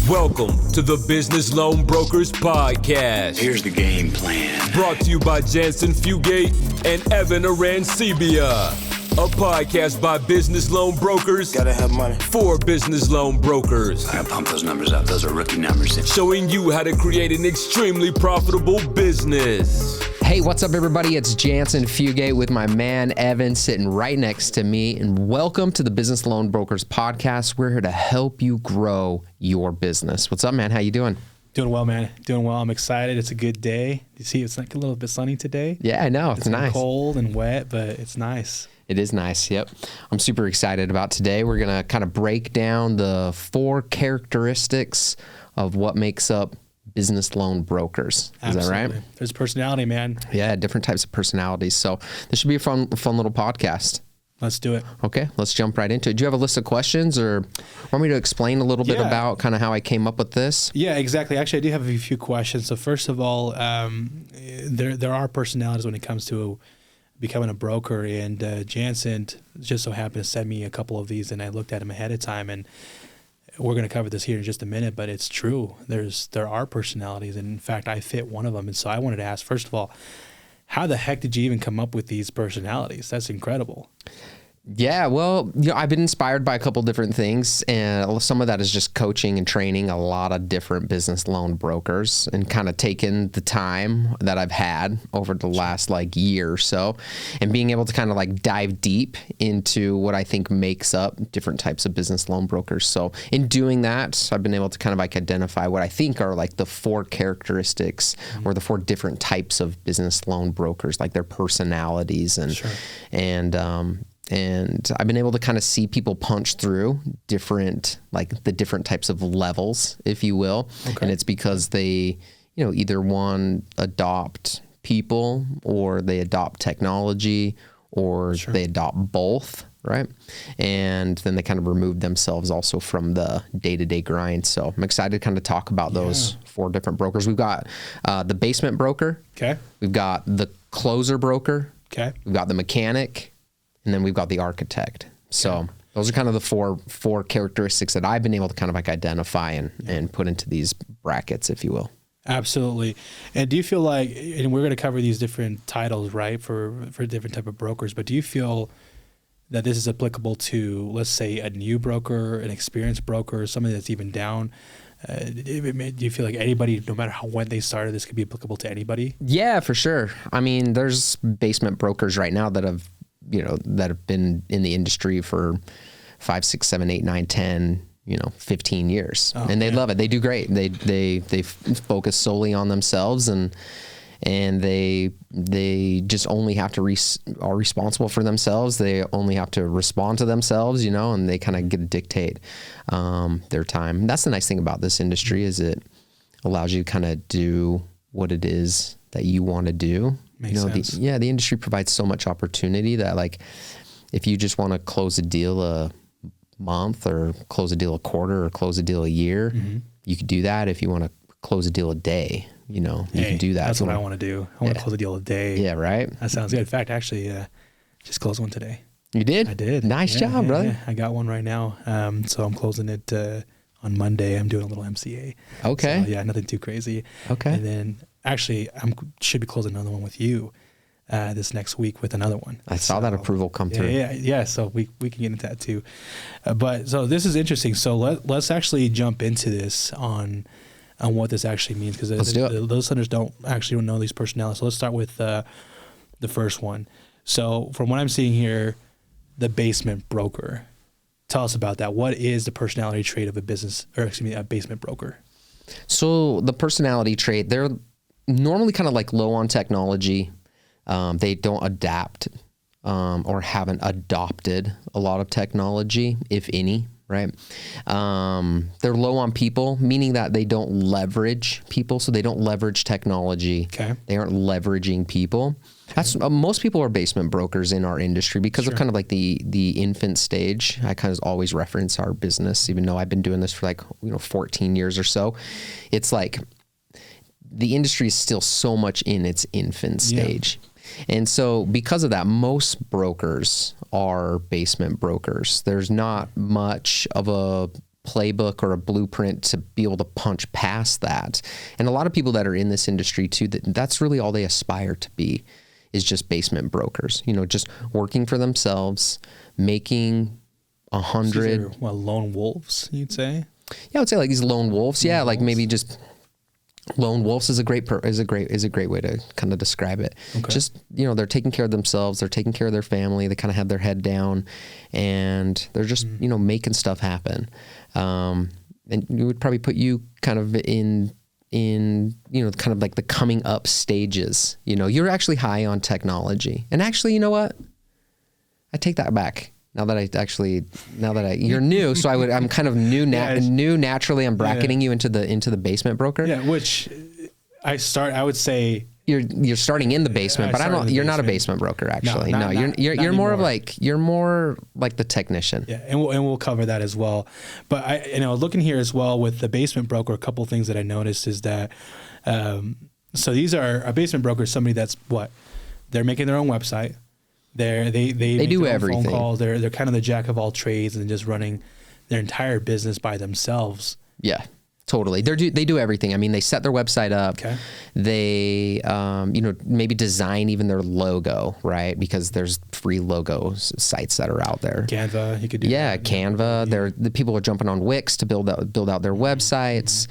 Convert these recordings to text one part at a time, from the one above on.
Welcome to the Business Loan Brokers Podcast. Here's the game plan. Brought to you by Jansen Fugate and Evan Arancibia. A podcast by business loan brokers. Gotta have money. For business loan brokers. I gotta pump those numbers up. Those are rookie numbers. Showing you how to create an extremely profitable business. Hey, what's up, everybody? It's Jansen Fugate with my man, Evan, sitting right next to me. And welcome to the Business Loan Brokers Podcast. We're here to help you grow your business. What's up, man? How you doing? Doing well, man. Doing well. I'm excited. It's a good day. You see, it's like a little bit sunny today. Yeah, I know. It's nice. Cold and wet, but it's nice. It is nice. Yep. I'm super excited about today. We're going to kind of break down the 4 characteristics of what makes up business loan brokers. Is Absolutely. that right? There's personality, man. Yeah, different types of personalities. So this should be a fun little podcast. Let's do it. Okay, let's jump right into it. Do you have a list of questions or want me to explain a little bit about kind of how I came up with this? Yeah, exactly. Actually, I do have a few questions. So first of all, there are personalities when it comes to becoming a broker, and Jansen just so happened to send me a couple of these, and I looked at them ahead of time, and we're going to cover this here in just a minute, but it's true. There are personalities, and in fact, I fit one of them. And so I wanted to ask, first of all, how the heck did you even come up with these personalities? That's incredible. Yeah, well, I've been inspired by a couple different things, and some of that is just coaching and training a lot of different business loan brokers and kind of taking the time that I've had over the last year or so and being able to kind of dive deep into what I think makes up different types of business loan brokers. So in doing that, I've been able to kind of identify what I think are the 4 characteristics or the 4 different types of business loan brokers, their personalities and I've been able to kind of see people punch through different types of levels, if you will. Okay. And it's because they, either one, adopt people or they adopt technology or they adopt both, right? And then they kind of remove themselves also from the day-to-day grind. So I'm excited to kind of talk about those 4 different brokers. We've got the basement broker. Okay. We've got the closer broker. Okay. We've got the mechanic. And then we've got the architect. So those are kind of the four characteristics that I've been able to kind of identify and put into these brackets, if you will. Absolutely. And do you feel and we're going to cover these different titles, right, for different type of brokers, but do you feel that this is applicable to, let's say, a new broker, an experienced broker, somebody that's even down? Do you feel like anybody, no matter when they started, this could be applicable to anybody? Yeah, for sure. I mean, there's basement brokers right now that have been in the industry for 5, 6, 7, 8, 9, 10, 15 years. And they love it. They do great. They focus solely on themselves and they just only have to are responsible for themselves. They only have to respond to themselves, and they kind of get to dictate their time. And that's the nice thing about this industry is it allows you to kind of do what it is that you want to do. Makes sense. The industry provides so much opportunity that if you just want to close a deal a month or close a deal a quarter or close a deal a year, you could do that. If you want to close a deal a day, you can do that. That's what I want to do. I want to close a deal a day. Yeah, right? That sounds good. In fact, actually, just closed one today. You did? I did. Nice job, brother. Yeah. I got one right now. So I'm closing it on Monday. I'm doing a little MCA. Okay. So, nothing too crazy. Okay. And then actually, should be closing another one with you this next week with another one. I saw that approval come through. Yeah. So we can get into that too. But so this is interesting. So let's actually jump into this on what this actually means, because those listeners don't know these personalities. So let's start with the first one. So from what I'm seeing here, the basement broker. Tell us about that. What is the personality trait of a basement broker? So the personality trait, they're normally kind of low on technology. They don't adapt or haven't adopted a lot of technology, if any, right? They're low on people, meaning that they don't leverage people. So they don't leverage technology. Okay. They aren't leveraging people. That's most people are basement brokers in our industry because of kind of the infant stage. I kind of always reference our business, even though I've been doing this for 14 years or so. It's the industry is still so much in its infant stage. And so because of that, most brokers are basement brokers. There's not much of a playbook or a blueprint to be able to punch past that. And a lot of people that are in this industry too, that's really all they aspire to be, is just basement brokers, just working for themselves, making 100. Lone wolves, you'd say? Yeah, I would say like these lone wolves. Yeah, like maybe just lone wolves is a great way to kind of describe it. Okay. Just, they're taking care of themselves, they're taking care of their family, they kind of have their head down, and they're just, making stuff happen. And it would probably put you kind of in kind of like the coming up stages. You're actually high on technology. And actually, you know what? I take that back. Now that you're new, so I'm kind of new naturally. I'm bracketing you into the basement broker. Yeah, which I would say you're starting in the basement, but you're not a basement broker actually. No, you're more of you're more like the technician. Yeah, and we'll cover that as well. But looking here as well with the basement broker, a couple of things that I noticed is that so these are a basement broker is somebody that's they're making their own website. They do everything. Phone calls. They're kind of the jack of all trades and just running their entire business by themselves. Yeah, totally. They do everything. I mean, they set their website up. Okay. They maybe design even their logo, right? Because there's free logo sites that are out there. Canva, you could do. Yeah, that. Canva. The people are jumping on Wix to build out their websites.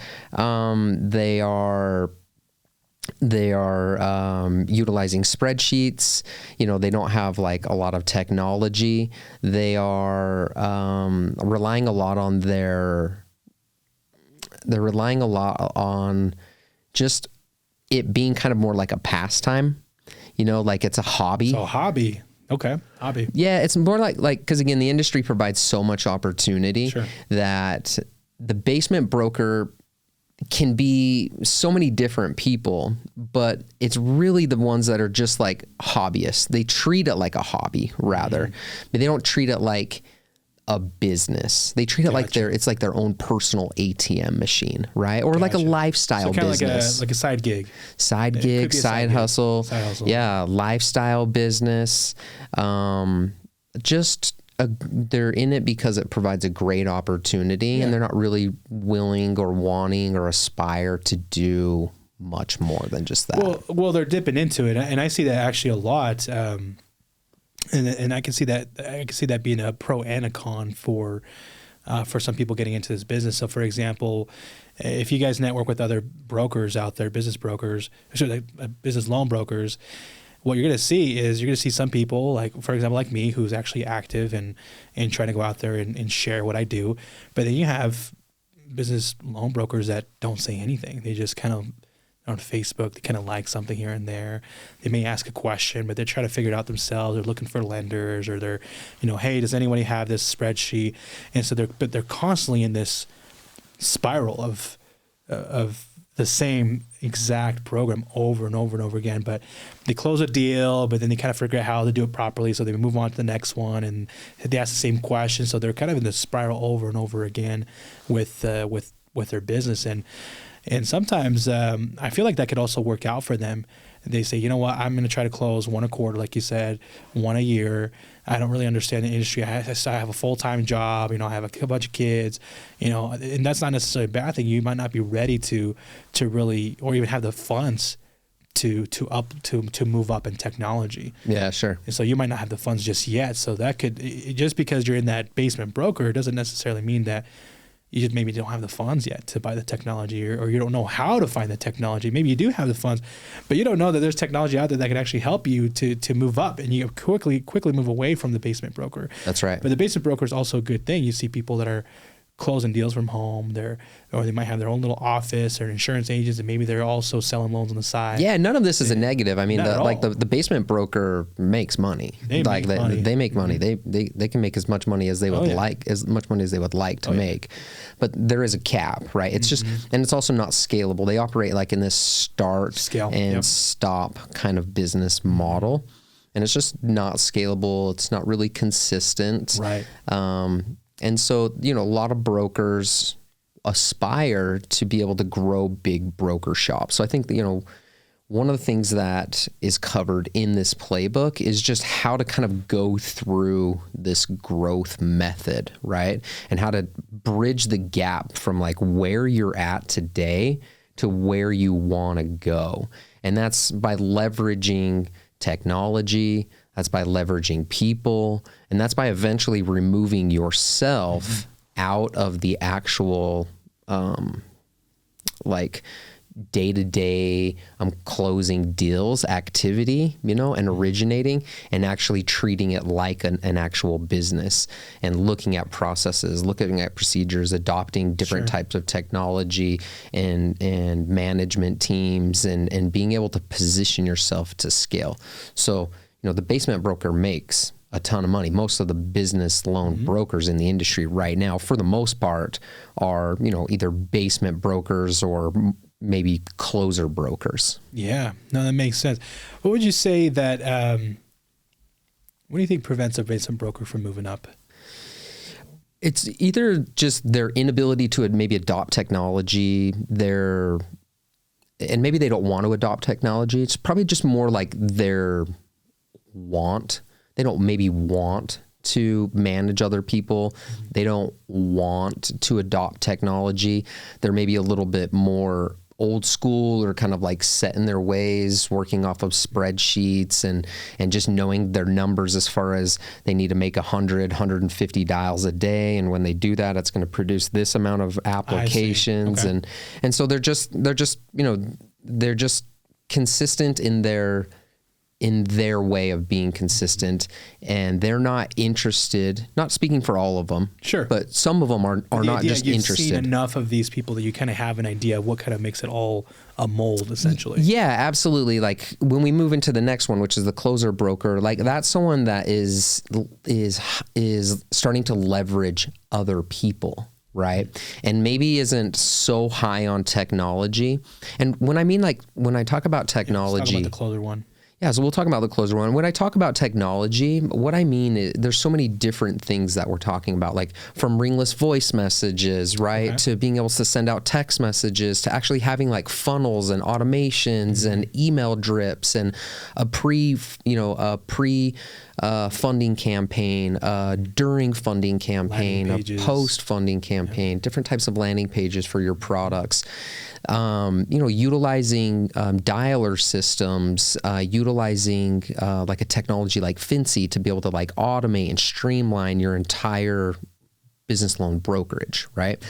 They are utilizing spreadsheets. They don't have like a lot of technology. They are relying a lot on they're relying a lot on just it being kind of more like a pastime, like it's a hobby. So hobby. Okay. Hobby. Yeah. It's more like, cause again, the industry provides so much opportunity Sure. that the basement broker can be so many different people, but it's really the ones that are just like hobbyists. They treat it like a hobby rather, but they don't treat it like a business. They treat it like it's like their own personal ATM machine, right? Or like a lifestyle business. Like a side gig. Side gig, side hustle. Yeah, lifestyle business. They're in it because it provides a great opportunity, and they're not really willing or wanting or aspire to do much more than just that. Well, they're dipping into it, and I see that actually a lot. And I can see that being a pro and a con for some people getting into this business. So, for example, if you guys network with other brokers out there, business brokers, business loan brokers, what you're going to see some people, like, for example, like me, who's actually active and trying to go out there and share what I do. But then you have business loan brokers that don't say anything. They just kind of, on Facebook, they kind of like something here and there. They may ask a question, but they're trying to figure it out themselves. They're looking for lenders, or they're, hey, does anybody have this spreadsheet? And so they're constantly in this spiral of the same exact program over and over and over again. But they close a deal, but then they kind of figure out how to do it properly, so they move on to the next one, and they ask the same question. So they're kind of in this spiral over and over again with their business. And sometimes I feel like that could also work out for them. They say, you know what, I'm going to try to close one a quarter, like you said, one a year. I don't really understand the industry. I have a full-time job. I have a bunch of kids, and that's not necessarily a bad thing. You might not be ready to really, or even have the funds to move up in technology. Yeah, sure. And so you might not have the funds just yet. So that could, just because you're in that basement broker, doesn't necessarily mean that you just maybe don't have the funds yet to buy the technology, or you don't know how to find the technology. Maybe you do have the funds, but you don't know that there's technology out there that can actually help you to move up, and you quickly move away from the basement broker. That's right. But the basement broker is also a good thing. You see people that are closing deals from home, or they might have their own little office, or insurance agents, and maybe they're also selling loans on the side. Yeah, none of this is a negative. I mean, the basement broker makes money. They make money. They can make as much money as they would like, as much money as they would like to make. But there is a cap, right? It's just, and it's also not scalable. They operate like in this start and stop kind of business model, and it's just not scalable. It's not really consistent. Right. And so, a lot of brokers aspire to be able to grow big broker shops. So I think, one of the things that is covered in this playbook is just how to kind of go through this growth method, right? And how to bridge the gap from like where you're at today to where you want to go. And that's by leveraging technology, that's by leveraging people, and that's by eventually removing yourself out of the actual like day-to-day closing deals activity, and originating, and actually treating it like an actual business, and looking at processes, looking at procedures, adopting different types of technology and management teams, and being able to position yourself to scale. So, the basement broker makes a ton of money. Most of the business loan brokers in the industry right now, for the most part, are, either basement brokers or maybe closer brokers. Yeah, no, that makes sense. What would you say that, what do you think prevents a basement broker from moving up? It's either just their inability to maybe adopt technology, and maybe they don't want to adopt technology. It's probably just more like their want. They don't maybe want to manage other people. They don't want to adopt technology. They're maybe a little bit more old school, or kind of like set in their ways, working off of spreadsheets and just knowing their numbers as far as they need to make 150 dials a day. And when they do that, it's going to produce this amount of applications. Okay. And so they're just consistent in their way of being consistent, and they're not interested, not speaking for all of them, but some of them are not just interested. You've seen enough of these people that you kind of have an idea of what kind of makes it all a mold, essentially. Yeah, absolutely. Like when we move into the next one, which is the closer broker, like that's someone that is starting to leverage other people, right? And maybe isn't so high on technology. And when I talk about technology, let's talk about the closer one. Yeah, so we'll talk about the closer one. When I talk about technology, what I mean is there's so many different things that we're talking about, like from ringless voice messages, right, to being able to send out text messages, to actually having like funnels and automations and email drips, and a funding campaign, during funding campaign, a post funding campaign, different types of landing pages for your products. Utilizing dialer systems, utilizing like a technology like Fincy to be able to like automate and streamline your entire business loan brokerage, right?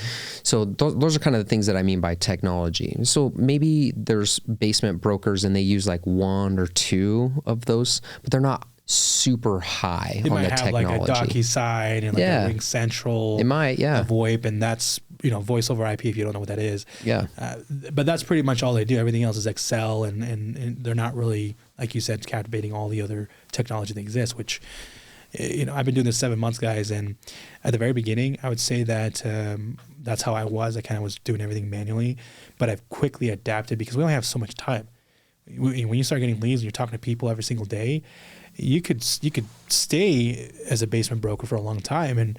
So those are kind of the things that I mean by technology. So maybe there's basement brokers and they use like one or two of those, but they're not super high on the technology. They might have like a DocuSign and like a Ring Central. It might, a VoIP, and that's voice over IP if you don't know what that is. Yeah. But that's pretty much all they do. Everything else is Excel, and they're not really, like you said, captivating all the other technology that exists, which, I've been doing this 7 months, guys, and at the very beginning, I would say that that's how I was. I kind of was doing everything manually, but I've quickly adapted because we only have so much time. When you start getting leads and you're talking to people every single day, you could stay as a basement broker for a long time, and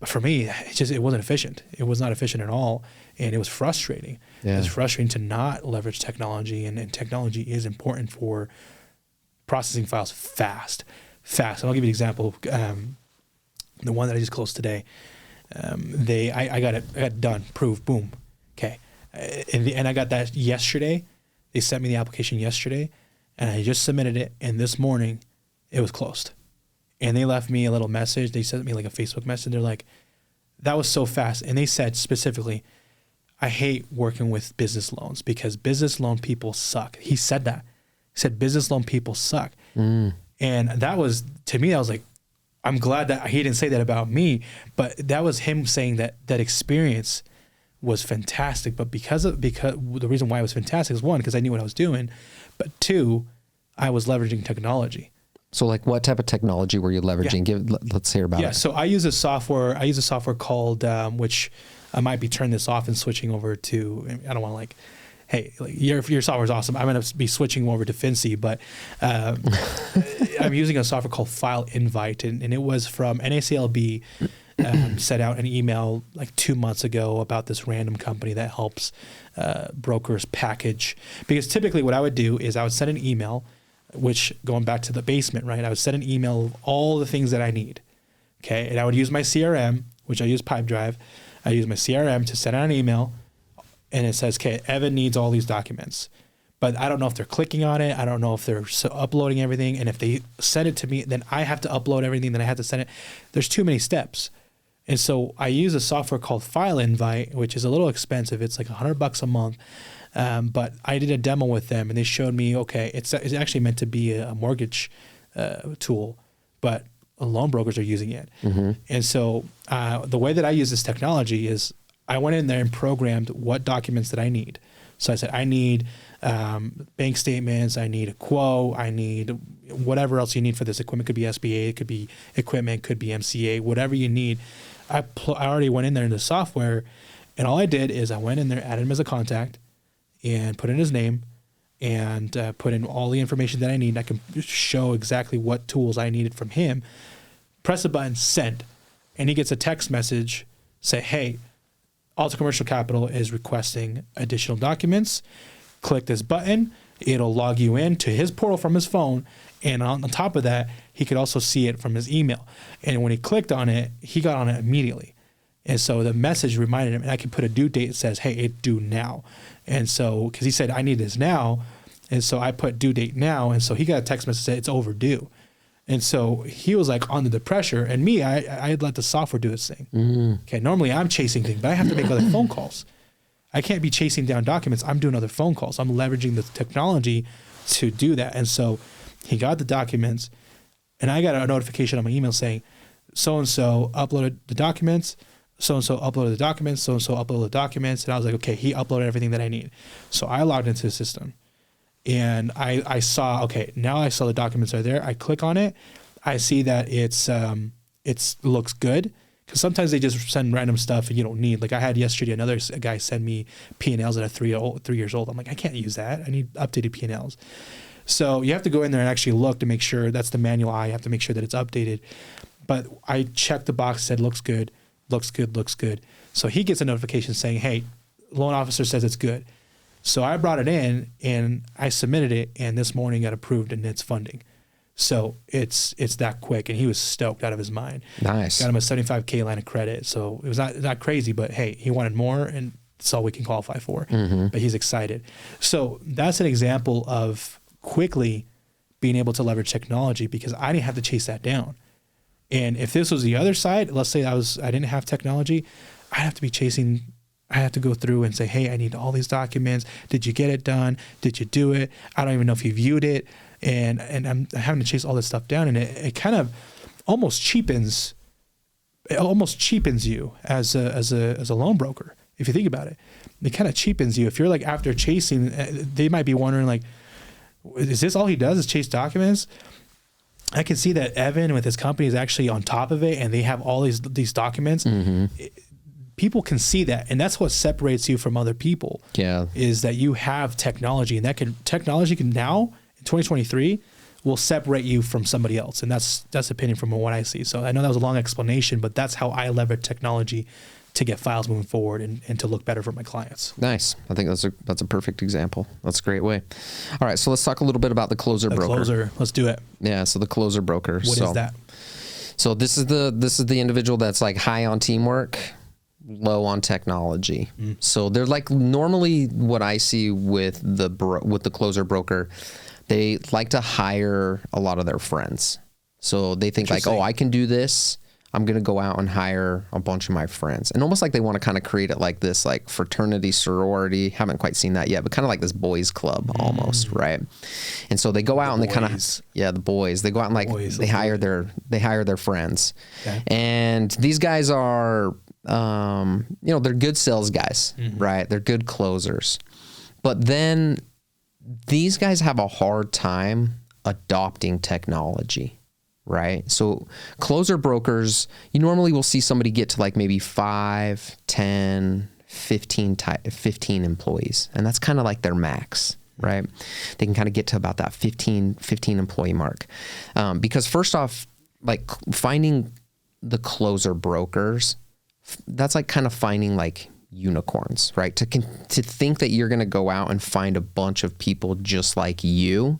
for me, it wasn't efficient. It was not efficient at all, and it was frustrating. Yeah. It was frustrating to not leverage technology, and technology is important for processing files fast. And I'll give you an example. The one that I just closed today, I got it done, approved, boom, okay, and I got that yesterday. They sent me the application yesterday, and I just submitted it, and this morning it was closed. And they left me a little message. They sent me like a Facebook message. They're like, that was so fast. And they said specifically, I hate working with business loans because business loan people suck. He said that. He said business loan people suck. And that was, to me, I was like, I'm glad that he didn't say that about me, but that was him saying that experience was fantastic. But because the reason why it was fantastic is, one, because I knew what I was doing, but two, I was leveraging technology. So like what type of technology were you leveraging? Yeah. Let's hear about it. Yeah, so I use a software called, which I might be turning this off and switching over to, I don't want to like, hey, like your software is awesome. I'm going to be switching over to Fincy, but I'm using a software called File Invite, and it was from NACLB. sent out an email like 2 months ago about this random company that helps brokers package. Because typically what I would do is I would send an email, which going back to the basement, right? I would send an email of all the things that I need. Okay. And I would use my CRM, which I use Pipedrive. I use my CRM to send out an email, and it says, okay, Evan needs all these documents. But I don't know if they're clicking on it. I don't know if they're uploading everything. And if they send it to me, then I have to upload everything. Then I have to send it. There's too many steps. And so I use a software called FileInvite, which is a little expensive. It's like $100 a month. But I did a demo with them, and they showed me, okay, it's actually meant to be a mortgage tool, but loan brokers are using it. Mm-hmm. And so the way that I use this technology is I went in there and programmed what documents that I need. So I said, I need bank statements, I need a quote, I need whatever else you need for this equipment. It could be SBA, it could be equipment, could be MCA, whatever you need. I already went in there in the software, and all I did is I went in there, added him as a contact, and put in his name, and put in all the information that I need. I can show exactly what tools I needed from him. Press a button, send, and he gets a text message, say, hey, Alta Commercial Capital is requesting additional documents. Click this button. It'll log you in to his portal from his phone. And on top of that, he could also see it from his email. And when he clicked on it, he got on it immediately. And so the message reminded him, and I can put a due date that says, hey, it's due now. And so, because he said, I need this now. And so I put due date now. And so he got a text message that said it's overdue. And so he was like under the pressure. And me, I had let the software do its thing. Mm. Okay, normally I'm chasing things, but I have to make other phone calls. I can't be chasing down documents. I'm doing other phone calls. I'm leveraging the technology to do that. And so he got the documents, and I got a notification on my email saying, so-and-so uploaded the documents, so-and-so uploaded the documents, so-and-so uploaded the documents. And I was like, okay, he uploaded everything that I need. So I logged into the system. And I saw, okay, now I saw the documents are there. I click on it. I see that it looks good, because sometimes they just send random stuff and you don't need. Like I had yesterday, a guy send me P&Ls that are 3 years old. I'm like, I can't use that. I need updated P&Ls. So you have to go in there and actually look to make sure that's the manual eye. You have to make sure that it's updated. But I checked the box, said looks good, looks good, looks good. So he gets a notification saying, hey, loan officer says it's good. So I brought it in and I submitted it, and this morning got approved and it's funding. So it's that quick, and he was stoked out of his mind. Nice. Got him a $75K line of credit. So it was not crazy, but hey, he wanted more, and it's all we can qualify for. Mm-hmm. But he's excited. So that's an example of quickly being able to leverage technology, because I didn't have to chase that down. And if this was the other side, let's say I didn't have technology, I'd have to be chasing. I have to go through and say, hey, I need all these documents. Did you get it done? Did you do it? I don't even know if you viewed it. And I'm having to chase all this stuff down. And it kind of almost cheapens you as a loan broker. If you think about it, it kind of cheapens you. If you're like after chasing, they might be wondering like, is this all he does is chase documents? I can see that Evan with his company is actually on top of it, and they have all these documents. Mm-hmm. People can see that, and that's what separates you from other people. Yeah, is that you have technology, and technology can now in 2023 will separate you from somebody else, and that's opinion from what I see. So I know that was a long explanation, but that's how I leverage technology to get files moving forward and to look better for my clients. Nice. I think that's a perfect example. That's a great way. All right, so let's talk a little bit about the closer broker. Closer, let's do it. Yeah, so the closer broker. What is that? So this is the individual that's like high on teamwork, low on technology. Mm. So they're like normally what I see with the closer broker, they like to hire a lot of their friends. So they think like, oh, I can do this. I'm going to go out and hire a bunch of my friends. And almost like they want to kind of create it like this, like fraternity, sorority. Haven't quite seen that yet, but kind of like this boys club almost, right? And so they go out and they kind of, the boys, they go out and like, they hire their friends. Okay. And these guys are, they're good sales guys, right? They're good closers. But then these guys have a hard time adopting technology. Right. So closer brokers, you normally will see somebody get to like maybe 5, 10, 15 employees. And that's kind of like their max, right? They can kind of get to about that 15 employee mark. Because first off, like finding the closer brokers, that's like kind of finding like unicorns, right? To think that you're going to go out and find a bunch of people just like you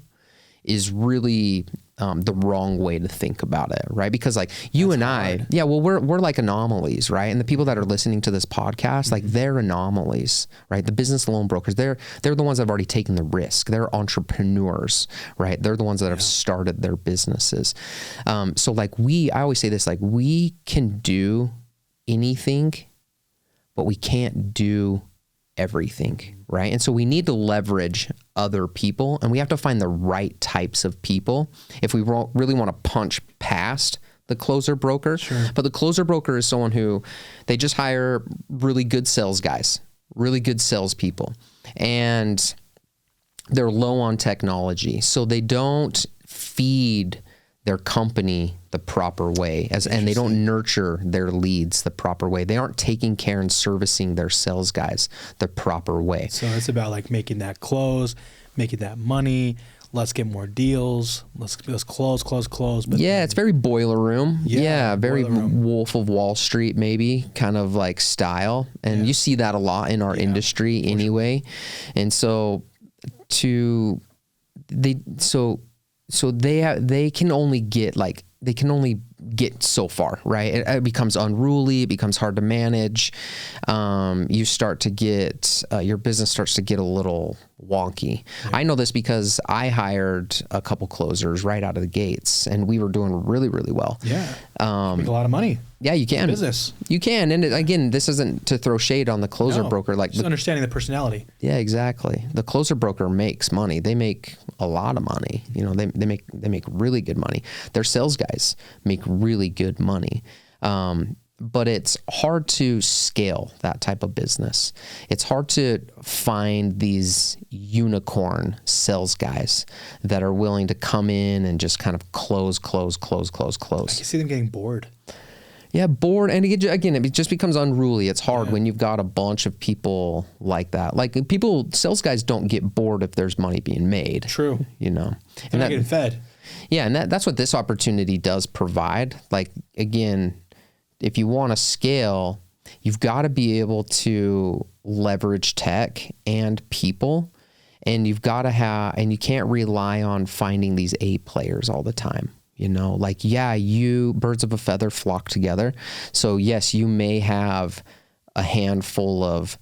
is really the wrong way to think about it, right? Because like you and I, yeah, well, we're like anomalies, right? And the people that are listening to this podcast, like they're anomalies, right? The business loan brokers, they're the ones that have already taken the risk. They're entrepreneurs, right? They're the ones that have started their businesses. So like I always say this, like we can do anything, but we can't do everything, right? And so we need to leverage other people, and we have to find the right types of people if we really want to punch past the closer broker. Sure. But the closer broker is someone who they just hire really good sales guys, really good salespeople, and they're low on technology. So they don't feed their company the proper way, and they don't nurture their leads the proper way. They aren't taking care and servicing their sales guys the proper way. So it's about like making that close, making that money. Let's get more deals. Let's close. But yeah, it's very boiler room. Yeah, very Wolf of Wall Street maybe kind of like style, and you see that a lot in our industry anyway. And so they can only get so far, right? It becomes unruly. It becomes hard to manage. You start to get, your business starts to get a little wonky. Yeah. I know this because I hired a couple closers right out of the gates, and we were doing really, really well. Yeah. Make a lot of money. Yeah, you can. Business. You can. And again, this isn't to throw shade on the closer broker. Like just understanding the personality. Yeah, exactly. The closer broker makes money. They make a lot of money. You know, they make really good money. Their sales guys make really good money. But it's hard to scale that type of business. It's hard to find these unicorn sales guys that are willing to come in and just kind of close. I can see them getting bored. Yeah, bored. And again, it just becomes unruly. It's hard when you've got a bunch of people like that. Like sales guys don't get bored if there's money being made. True. You know. And they're getting fed. Yeah, and that's what this opportunity does provide. Like, again, if you want to scale, you've got to be able to leverage tech and people, and you've got to and you can't rely on finding these A players all the time. You know, like, birds of a feather flock together. So yes, you may have a handful of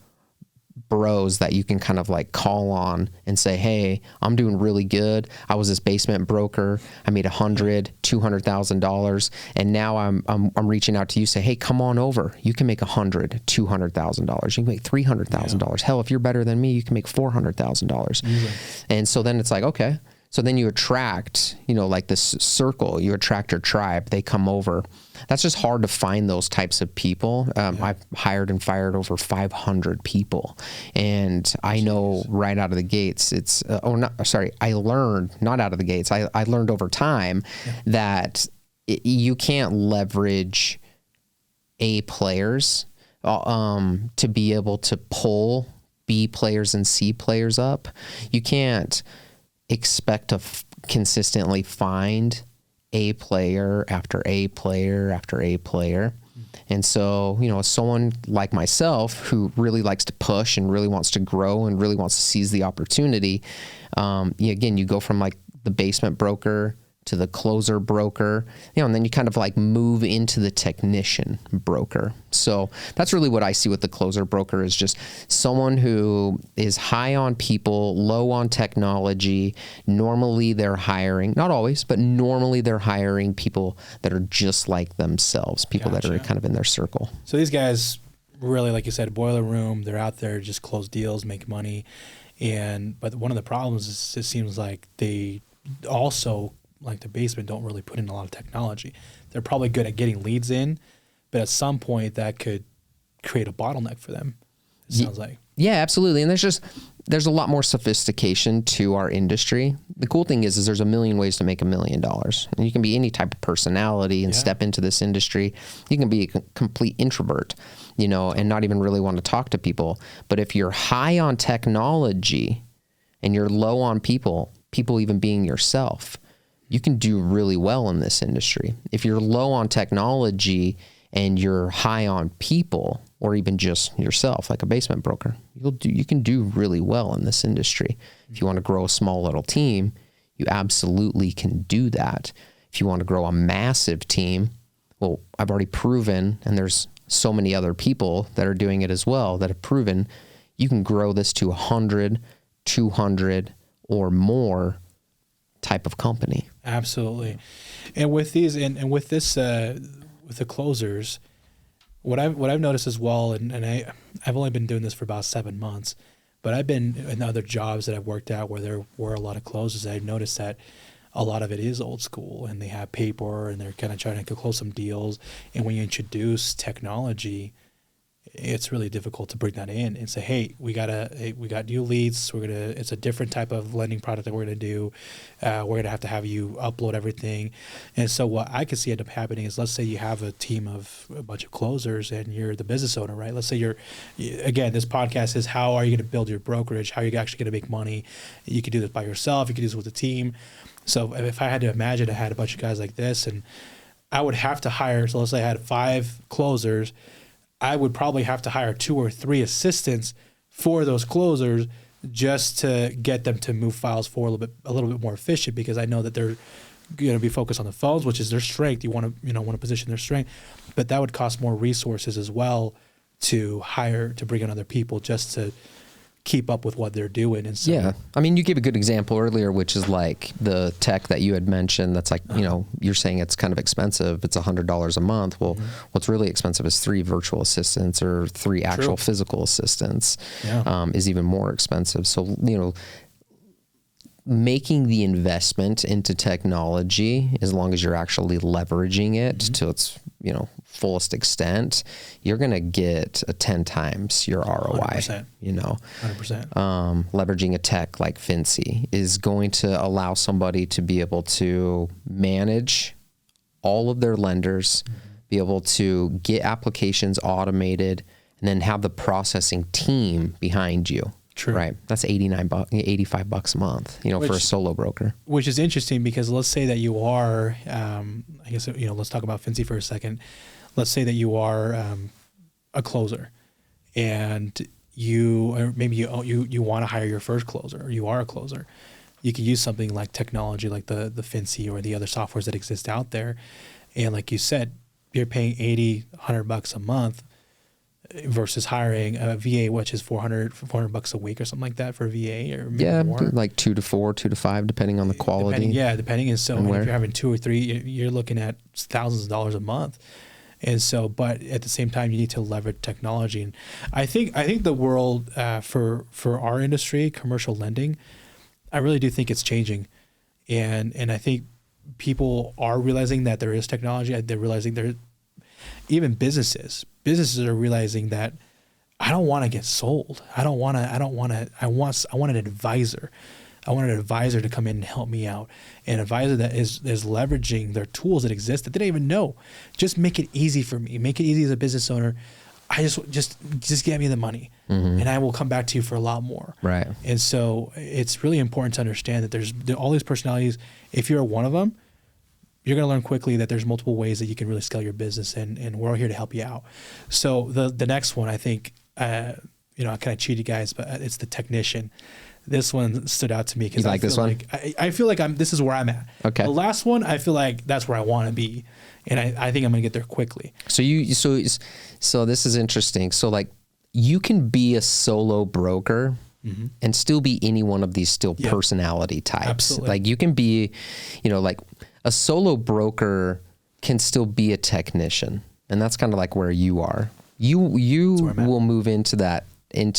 bros that you can kind of like call on and say, hey, I'm doing really good. I was this basement broker. I made $100,000-$200,000. And now I'm reaching out to you, say, hey, come on over. You can make $100,000-$200,000. You can make $300,000. Hell, if you're better than me, you can make $400,000. And so then it's like, okay. So then you attract, like this circle, you attract your tribe, they come over. That's just hard to find those types of people. I've hired and fired over 500 people. And I know right out of the gates, I learned, not out of the gates, I learned over time that you can't leverage A players to be able to pull B players and C players up. You can't expect to consistently find A player after A player after A player. And so, someone like myself who really likes to push and really wants to grow and really wants to seize the opportunity, again, you go from like the basement broker to the closer broker, and then you kind of like move into the technician broker. So that's really what I see with the closer broker, is just someone who is high on people, low on technology. Normally they're hiring, not always, but normally they're hiring people that are just like themselves, people that are kind of in their circle. So these guys really, like you said, boiler room, they're out there, just close deals, make money. But one of the problems is it seems like they also, like the basement, don't really put in a lot of technology. They're probably good at getting leads in, but at some point that could create a bottleneck for them, it sounds like. Yeah, absolutely. And there's a lot more sophistication to our industry. The cool thing is there's a million ways to make $1 million. And you can be any type of personality and step into this industry. You can be a complete introvert, and not even really want to talk to people. But if you're high on technology and you're low on people even being yourself, you can do really well in this industry. If you're low on technology and you're high on people, or even just yourself, like a basement broker, you can do really well in this industry. If you want to grow a small little team, you absolutely can do that. If you want to grow a massive team, well, I've already proven, and there's so many other people that are doing it as well that have proven you can grow this to 100, 200 or more type of company. Absolutely. And with these, and with this, with the closers, what I've noticed as well, and I've only been doing this for about 7 months, but I've been in other jobs that I've worked at where there were a lot of closers. I've noticed that a lot of it is old school, and they have paper, and they're kind of trying to close some deals. And when you introduce technology, it's really difficult to bring that in and say, hey, we got new leads. It's a different type of lending product that we're gonna do. We're gonna have you upload everything. And so what I could see end up happening is, let's say you have a team of a bunch of closers and you're the business owner, right? Let's say again, this podcast is how are you gonna build your brokerage? How are you actually gonna make money? You could do this by yourself. You could do this with a team. So if I had to imagine I had a bunch of guys like this, and I would have to hire, so let's say I had 5 closers, I would probably have to hire 2 or 3 assistants for those closers just to get them to move files forward a little bit more efficient, because I know that they're going to be focused on the phones, which is their strength. You want to position their strength, but that would cost more resources as well to bring in other people just to keep up with what they're doing. And so, yeah, I mean, you gave a good example earlier, which is like the tech that you had mentioned. That's like, you're saying it's kind of expensive. It's $100 a month. Well, what's really expensive is 3 virtual assistants or 3 actual physical assistants. Is even more expensive. So, making the investment into technology, as long as you're actually leveraging it to its, fullest extent, you're going to get a 10 times your ROI. 100%. 100%. Leveraging a tech like Fincy is going to allow somebody to be able to manage all of their lenders, be able to get applications automated, and then have the processing team behind you. True. Right. That's $85 a month, for a solo broker. Which is interesting, because let's say that you are, let's talk about Fincy for a second. Let's say that you are a closer, and you want to hire your first closer, or you are a closer. You could use something like technology, like the Fincy or the other softwares that exist out there. And like you said, you're paying $100 a month versus hiring a VA, which is $400 a week or something like that for a VA, or maybe more. Like 2 to 4, 2 to 5, depending on the quality. Depending. And so if you're having 2 or 3, you're looking at thousands of dollars a month. And so, but at the same time, you need to leverage technology. And I think the world for our industry, commercial lending, I really do think it's changing. And I think people are realizing that there is technology. They're realizing even businesses are realizing that I don't want to get sold. I want an advisor. I want an advisor to come in and help me out. An advisor that is leveraging their tools that exist that they don't even know. Just make it easy for me. Make it easy as a business owner. I just get me the money, and I will come back to you for a lot more. Right. And so it's really important to understand that there's all these personalities. If you're one of them, you're going to learn quickly that there's multiple ways that you can really scale your business, and we're all here to help you out. So the next one, I think, I kind of cheated, guys, but it's the technician. This one stood out to me because I feel like this is where I'm at. Okay. The last one, I feel like that's where I want to be, and I think I'm going to get there quickly. So so this is interesting. So like, you can be a solo broker and still be any one of these personality types. Absolutely. Like you can be, like a solo broker can still be a technician, and that's kind of like where you are. You will move into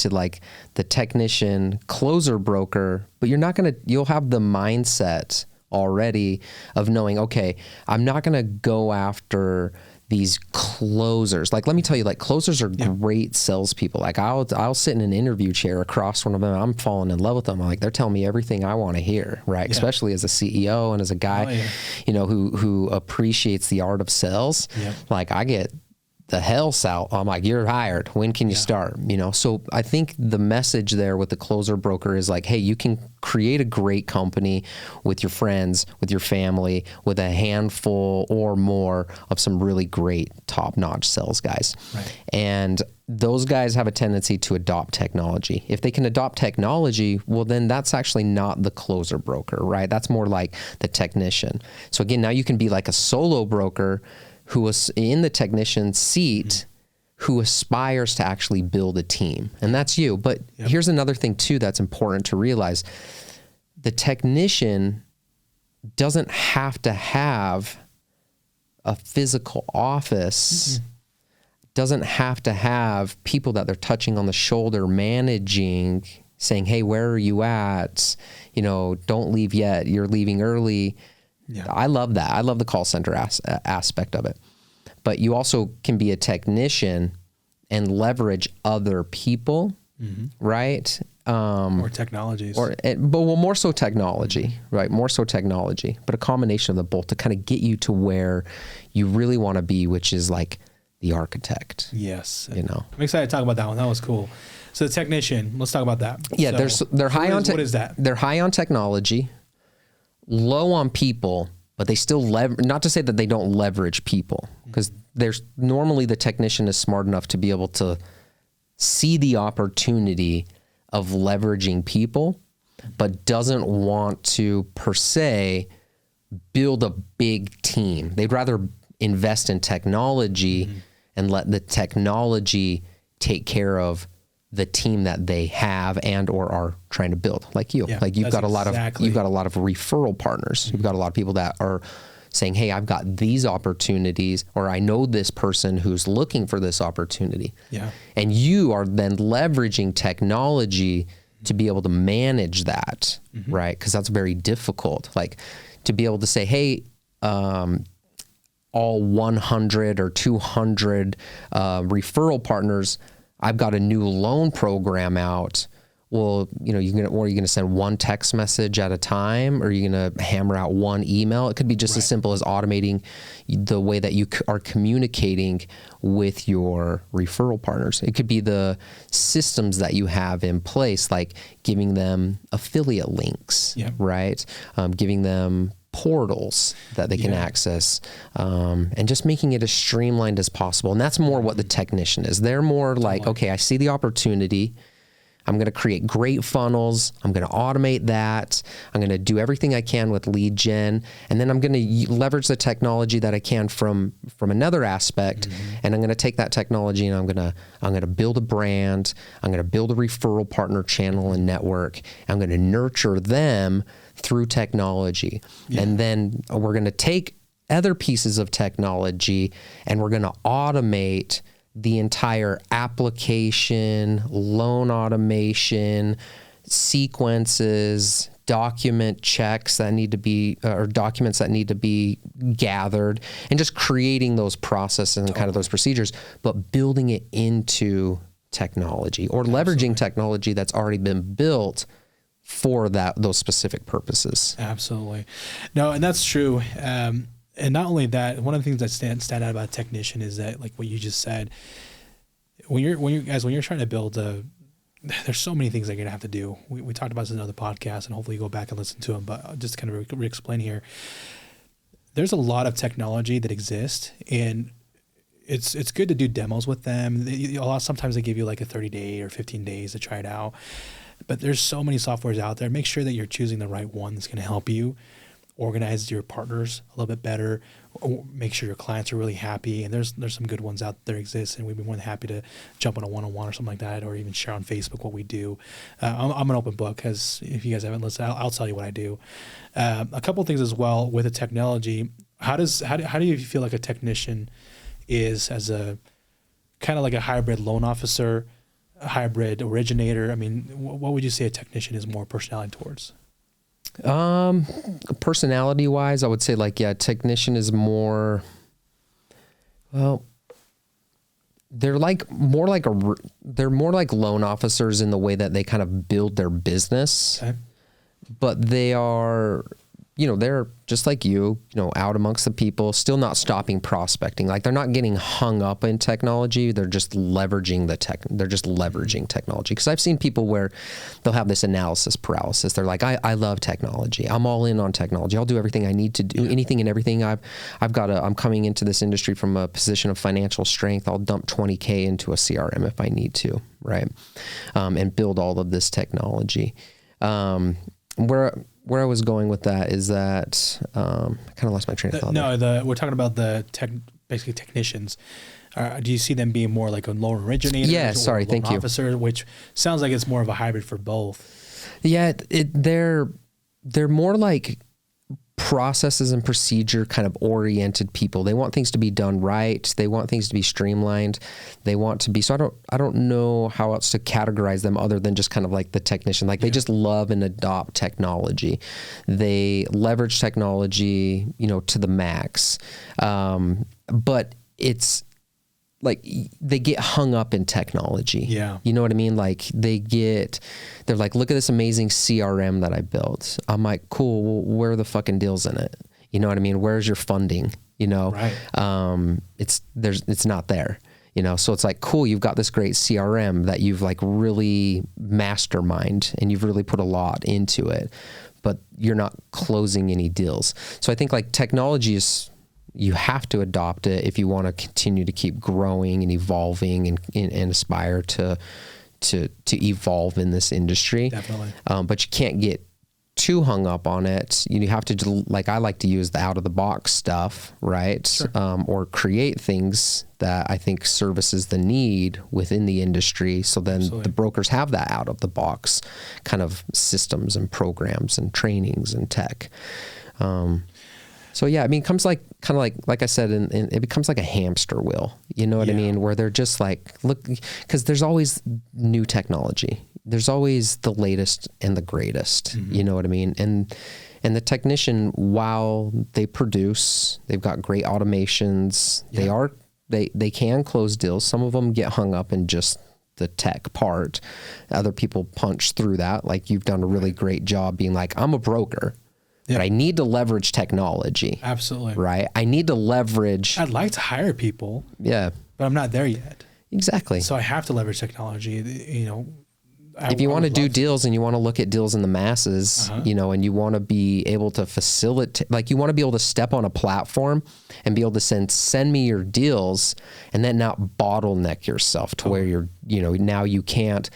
like the technician closer broker, but you'll have the mindset already of knowing, okay, I'm not going to go after these closers. Like, let me tell you, like, closers are great salespeople. Like I'll sit in an interview chair across one of them. I'm falling in love with them. Like, they're telling me everything I want to hear, right? Yeah. Especially as a CEO and as a guy, who appreciates the art of sales. Yeah. Like, I get the hell's out. I'm like, you're hired. When can you start? You know, so I think the message there with the closer broker is like, hey, you can create a great company with your friends, with your family, with a handful or more of some really great top-notch sales guys. Right. And those guys have a tendency to adopt technology. If they can adopt technology, well, then that's actually not the closer broker, right? That's more like the technician. So again, now you can be like a solo broker who was in the technician seat, who aspires to actually build a team. And that's you. But here's another thing too that's important to realize. The technician doesn't have to have a physical office, doesn't have to have people that they're touching on the shoulder, managing, saying, hey, where are you at? You know, don't leave yet. You're leaving early. Yeah. I love that. I love the call center aspect of it. But you also can be a technician and leverage other people, right? Or technologies. But more so technology, right? More so technology, but a combination of the both to kind of get you to where you really want to be, which is like the architect. Yes. You know, I'm excited to talk about that one. That was cool. So the technician, let's talk about that. Yeah, so they're high on what is that? They're high on technology, low on people, but they still not to say that they don't leverage people, because there's normally the technician is smart enough to be able to see the opportunity of leveraging people, but doesn't want to per se build a big team. They'd rather invest in technology and let the technology take care of the team that they have and or are trying to build, like you. Like you've got a lot of referral partners. You've got a lot of people that are saying, hey, I've got these opportunities, or I know this person who's looking for this opportunity. Yeah. And you are then leveraging technology to be able to manage that, right? Because that's very difficult. Like to be able to say, hey, all 100 or 200 referral partners, I've got a new loan program out. Well, you know, are you going to send one text message at a time, or are you going to hammer out one email? It could be just as simple as automating the way that you are communicating with your referral partners. It could be the systems that you have in place, like giving them affiliate links, right? Giving them portals that they can access, and just making it as streamlined as possible. And that's more what the technician is. They're more like, okay, I see the opportunity. I'm going to create great funnels. I'm going to automate that. I'm going to do everything I can with lead gen. And then I'm going to leverage the technology that I can from another aspect. And I'm going to take that technology and I'm going to build a brand. I'm going to build a referral partner channel and network. I'm going to nurture them through technology. And then we're going to take other pieces of technology and we're going to automate the entire application, loan automation, sequences, document checks that need to be, or documents that need to be gathered, and just creating those processes and kind of those procedures, but building it into technology or leveraging technology that's already been built for those specific purposes. Absolutely. No, and that's true. And not only that, one of the things that stand out about a technician is that, like what you just said, when you're trying to build there's so many things that you're gonna have to do. We talked about this in another podcast, and hopefully you go back and listen to them. But I'll just kind of re-explain here. There's a lot of technology that exists, and it's good to do demos with them. Sometimes they give you like a 30-day or 15 days to try it out. But there's so many softwares out there. Make sure that you're choosing the right one that's going to help you organize your partners a little bit better, or make sure your clients are really happy. And there's some good ones out there exist, and we'd be more than happy to jump on a one-on-one or something like that, or even share on Facebook what we do. I'm an open book, because if you guys haven't listened, I'll tell you what I do. A couple of things as well with the technology. How do you feel like a technician is as a kind of like a hybrid loan officer, a hybrid originator? I mean, what would you say a technician is more personality towards? Personality wise, I would say technician is more, well, they're more like loan officers in the way that they kind of build their business, but they are they're just like you know, out amongst the people, still not stopping prospecting. Like they're not getting hung up in technology. They're just leveraging technology. Because I've seen people where they'll have this analysis paralysis. They're like, I love technology. I'm all in on technology. I'll do everything I need to do, anything and everything. I'm coming into this industry from a position of financial strength. I'll dump 20K into a CRM if I need to, right? And build all of this technology. Where I was going with that is that I kind of lost my train of thought. We're talking about basically technicians. Do you see them being more like a loan originator? Yeah, sorry, thank you. Officer, which sounds like it's more of a hybrid for both. Yeah, they're more like processes and procedure kind of oriented people. They want things to be done right. They want things to be streamlined. They want to be, so I don't know how else to categorize them other than just kind of like the technician. Like they just love and adopt technology. They leverage technology, to the max. But it's like they get hung up in technology. Yeah. You know what I mean? Like they're like, look at this amazing CRM that I built. I'm like, cool. Well, where are the fucking deals in it? You know what I mean? Where's your funding? Right. It's not there, so it's like, cool. You've got this great CRM that you've like really mastermind and you've really put a lot into it, but you're not closing any deals. So I think like technology you have to adopt it if you want to continue to keep growing and evolving and aspire to evolve in this industry. Definitely. But you can't get too hung up on it. You have to, like, I like to use the out of the box stuff, right? Sure. Or create things that I think services the need within the industry. So then Absolutely. The brokers have that out of the box kind of systems and programs and trainings and tech. So yeah, I mean, it comes like I said, and it becomes like a hamster wheel. You know what I mean? Where they're just like, look, because there's always new technology. There's always the latest and the greatest. Mm-hmm. You know what I mean? And the technician, while they produce, they've got great automations. Yeah. They can close deals. Some of them get hung up in just the tech part. Other people punch through that. Like you've done a really great job being like, I'm a broker. Yeah. But I need to leverage technology. Absolutely. Right? I need to leverage. I'd like to hire people. Yeah. But I'm not there yet. Exactly. So I have to leverage technology. If you want to do deals and you want to look at deals in the masses, and you want to be able to facilitate, like you want to be able to step on a platform and be able to send me your deals and then not bottleneck yourself to where you're, now you can't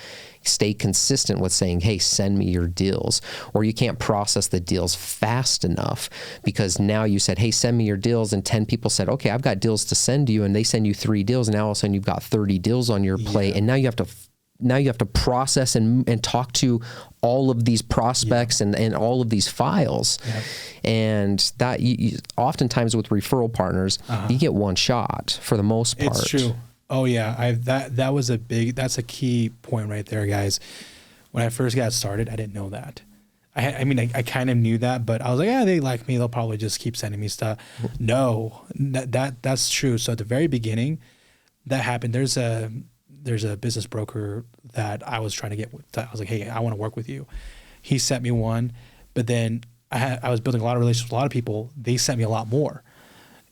stay consistent with saying, hey, send me your deals, or you can't process the deals fast enough because now you said, hey, send me your deals. And 10 people said, okay, I've got deals to send you. And they send you 3 deals. And now all of a sudden you've got 30 deals on your plate. And now you have to process and talk to all of these prospects and all of these files. Yep. And that you oftentimes with referral partners, you get one shot for the most part. It's true. Oh yeah. That's a key point right there, guys. When I first got started, I didn't know that. I kind of knew that, but I was like, yeah, they like me. They'll probably just keep sending me stuff. No, that's true. So at the very beginning that happened, there's a business broker that I was trying to get with. I was like, hey, I want to work with you. He sent me one, but then I was building a lot of relationships with a lot of people. They sent me a lot more.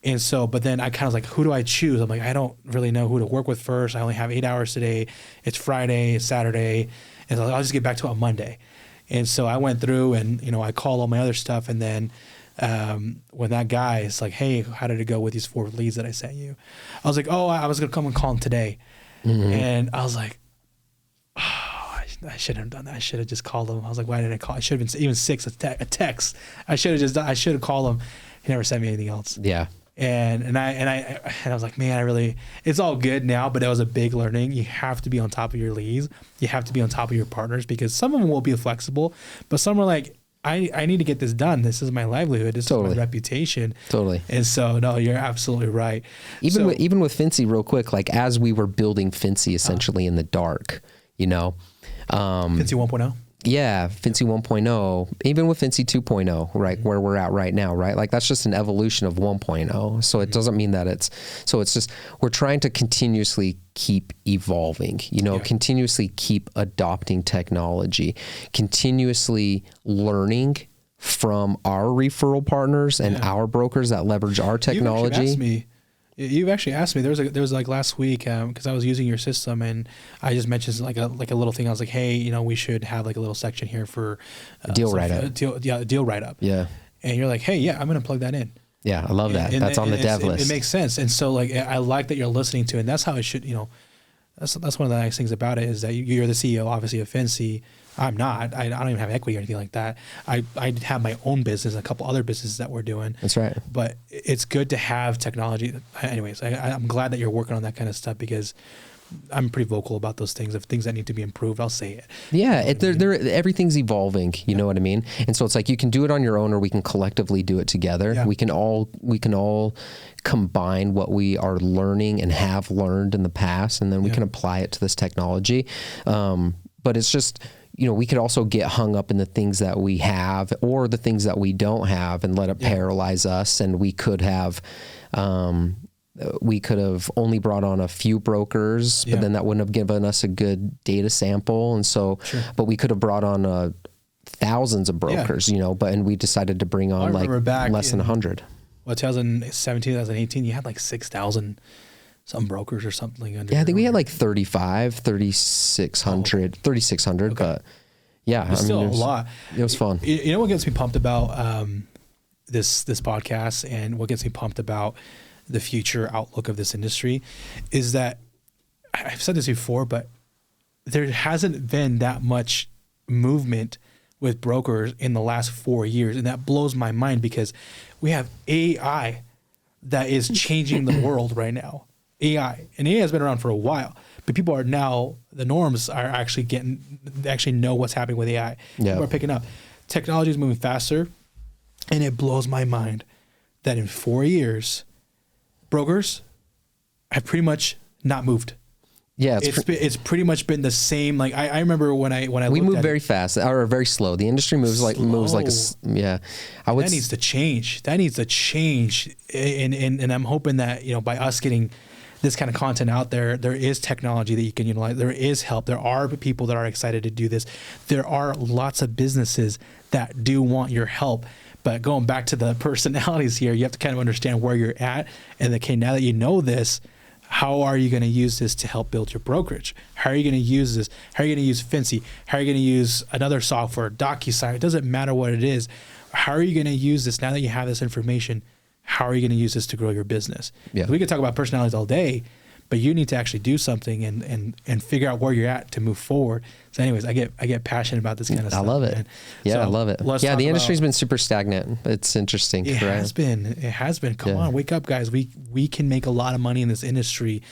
And so, but then I kind of was like, who do I choose? I'm like, I don't really know who to work with first. I only have 8 hours today. It's Friday, it's Saturday. And so I'll just get back to it on Monday. And so I went through and, I called all my other stuff. And then when that guy is like, hey, how did it go with these 4 leads that I sent you? I was like, oh, I was going to come and call him today. Mm-hmm. And I was like, oh, I shouldn't have done that. I should have just called him. I was like, why didn't I call? I should have been even 6 a text. I should have called him. He never sent me anything else. Yeah. And I was like, man, it's all good now, but it was a big learning. You have to be on top of your leads. You have to be on top of your partners because some of them will be flexible, but some are like, I need to get this done. This is my livelihood. This is my reputation. Totally. And so, no, you're absolutely right. Even with Fincy, real quick, like as we were building Fincy essentially in the dark, Fincy 1.0. Yeah, Fincy 1.0, even with Fincy 2.0, right, where we're at right now, right? Like that's just an evolution of 1.0. So it doesn't mean that it's just, we're trying to continuously keep evolving, continuously keep adopting technology, continuously learning from our referral partners and our brokers that leverage our technology. You've actually asked me. There was like last week because I was using your system and I just mentioned like a little thing. I was like, hey, you know, we should have like a little section here for deal write up. Deal write up. Yeah. And you're like, hey, yeah, I'm gonna plug that in. Yeah, I love that. That's on the dev list. It makes sense. And so like I like that you're listening to it, and that's how it should. You know, that's one of the nice things about it is that you're the CEO, obviously, of Fincy. I'm not. I don't even have equity or anything like that. I have my own business, a couple other businesses that we're doing. That's right. But it's good to have technology. Anyways, I'm glad that you're working on that kind of stuff because I'm pretty vocal about those things. If things that need to be improved, I'll say it. Yeah, everything's evolving. You know what I mean? And so it's like you can do it on your own, or we can collectively do it together. Yeah. We can all combine what we are learning and have learned in the past, and then we can apply it to this technology. But it's just, you know, we could also get hung up in the things that we have or the things that we don't have and let it paralyze us. And we could have only brought on a few brokers, but then that wouldn't have given us a good data sample. And so, but we could have brought on thousands of brokers, you know, and we decided to bring on like less than 100. Well, 2017, 2018, you had like 6,000 some brokers or something. I think we had like 3,600, okay. But yeah, it's still a lot. It was fun. You know what gets me pumped about this podcast, and what gets me pumped about the future outlook of this industry is that I've said this before, but there hasn't been that much movement with brokers in the last 4 years. And that blows my mind because we have AI that is changing the world right now. AI has been around for a while, but people are now, the norms are actually they actually know what's happening with AI. People are picking up. Technology is moving faster, and it blows my mind that in 4 years, brokers have pretty much not moved. Yeah, it's pretty much been the same. Like I remember when I we move very fast or very slow. The industry moves like that needs to change. That needs to change. And I'm hoping that, you know, by us getting this kind of content out there, there is technology that you can utilize. There is help. There are people that are excited to do this. There are lots of businesses that do want your help. But going back to the personalities here, you have to kind of understand where you're at. And okay, now that you know this, how are you going to use this to help build your brokerage? How are you going to use this? How are you going to use Fincy? How are you going to use another software, DocuSign? It doesn't matter what it is. How are you going to use this now that you have this information? How are you going to use this to grow your business? Yeah. We could talk about personalities all day, but you need to actually do something and figure out where you're at to move forward. So anyways, I get passionate about this kind of stuff. I love it. Man. Yeah, so I love it. Yeah, the industry's been super stagnant. It's interesting. It has been. Come on, wake up, guys. We can make a lot of money in this industry.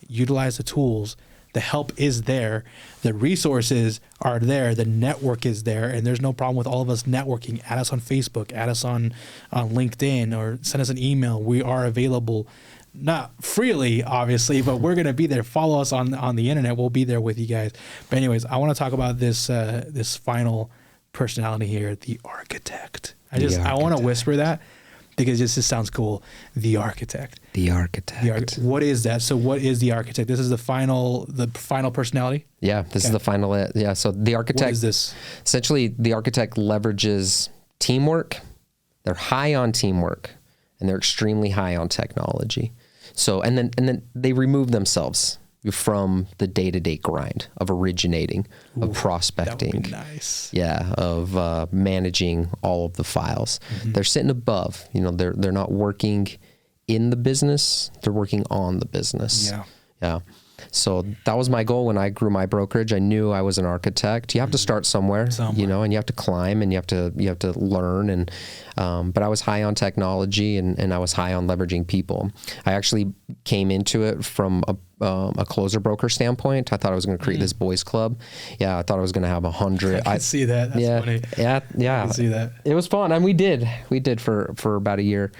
Utilize the tools. The help is there. The resources are there. The network is there. And there's no problem with all of us networking. Add us on Facebook. Add us on LinkedIn, or send us an email. We are available. Not freely, obviously, but we're going to be there. Follow us on the internet. We'll be there with you guys. But anyways, I want to talk about this final personality here, the architect. I want to whisper that because this just sounds cool. The architect. The architect. What is that? So what is the architect? This is the final personality? Yeah, this is the final. Yeah, so the architect. What is this? Essentially, the architect leverages teamwork. They're high on teamwork, and they're extremely high on technology. So, and then they remove themselves from the day-to-day grind of originating, of prospecting. That would be nice. Yeah, of managing all of the files. Mm-hmm. They're sitting above. You know, they're not working in the business. They're working on the business. Yeah. So that was my goal when I grew my brokerage. I knew I was an architect. You have to start somewhere, you know, and you have to climb and you have to learn. And but I was high on technology and I was high on leveraging people. I actually came into it from a closer broker standpoint. I thought I was going to create this boys club. Yeah, I thought I was going to have 100. I can see that. That's funny. Yeah. I can see that. It was fun, and we did for about a year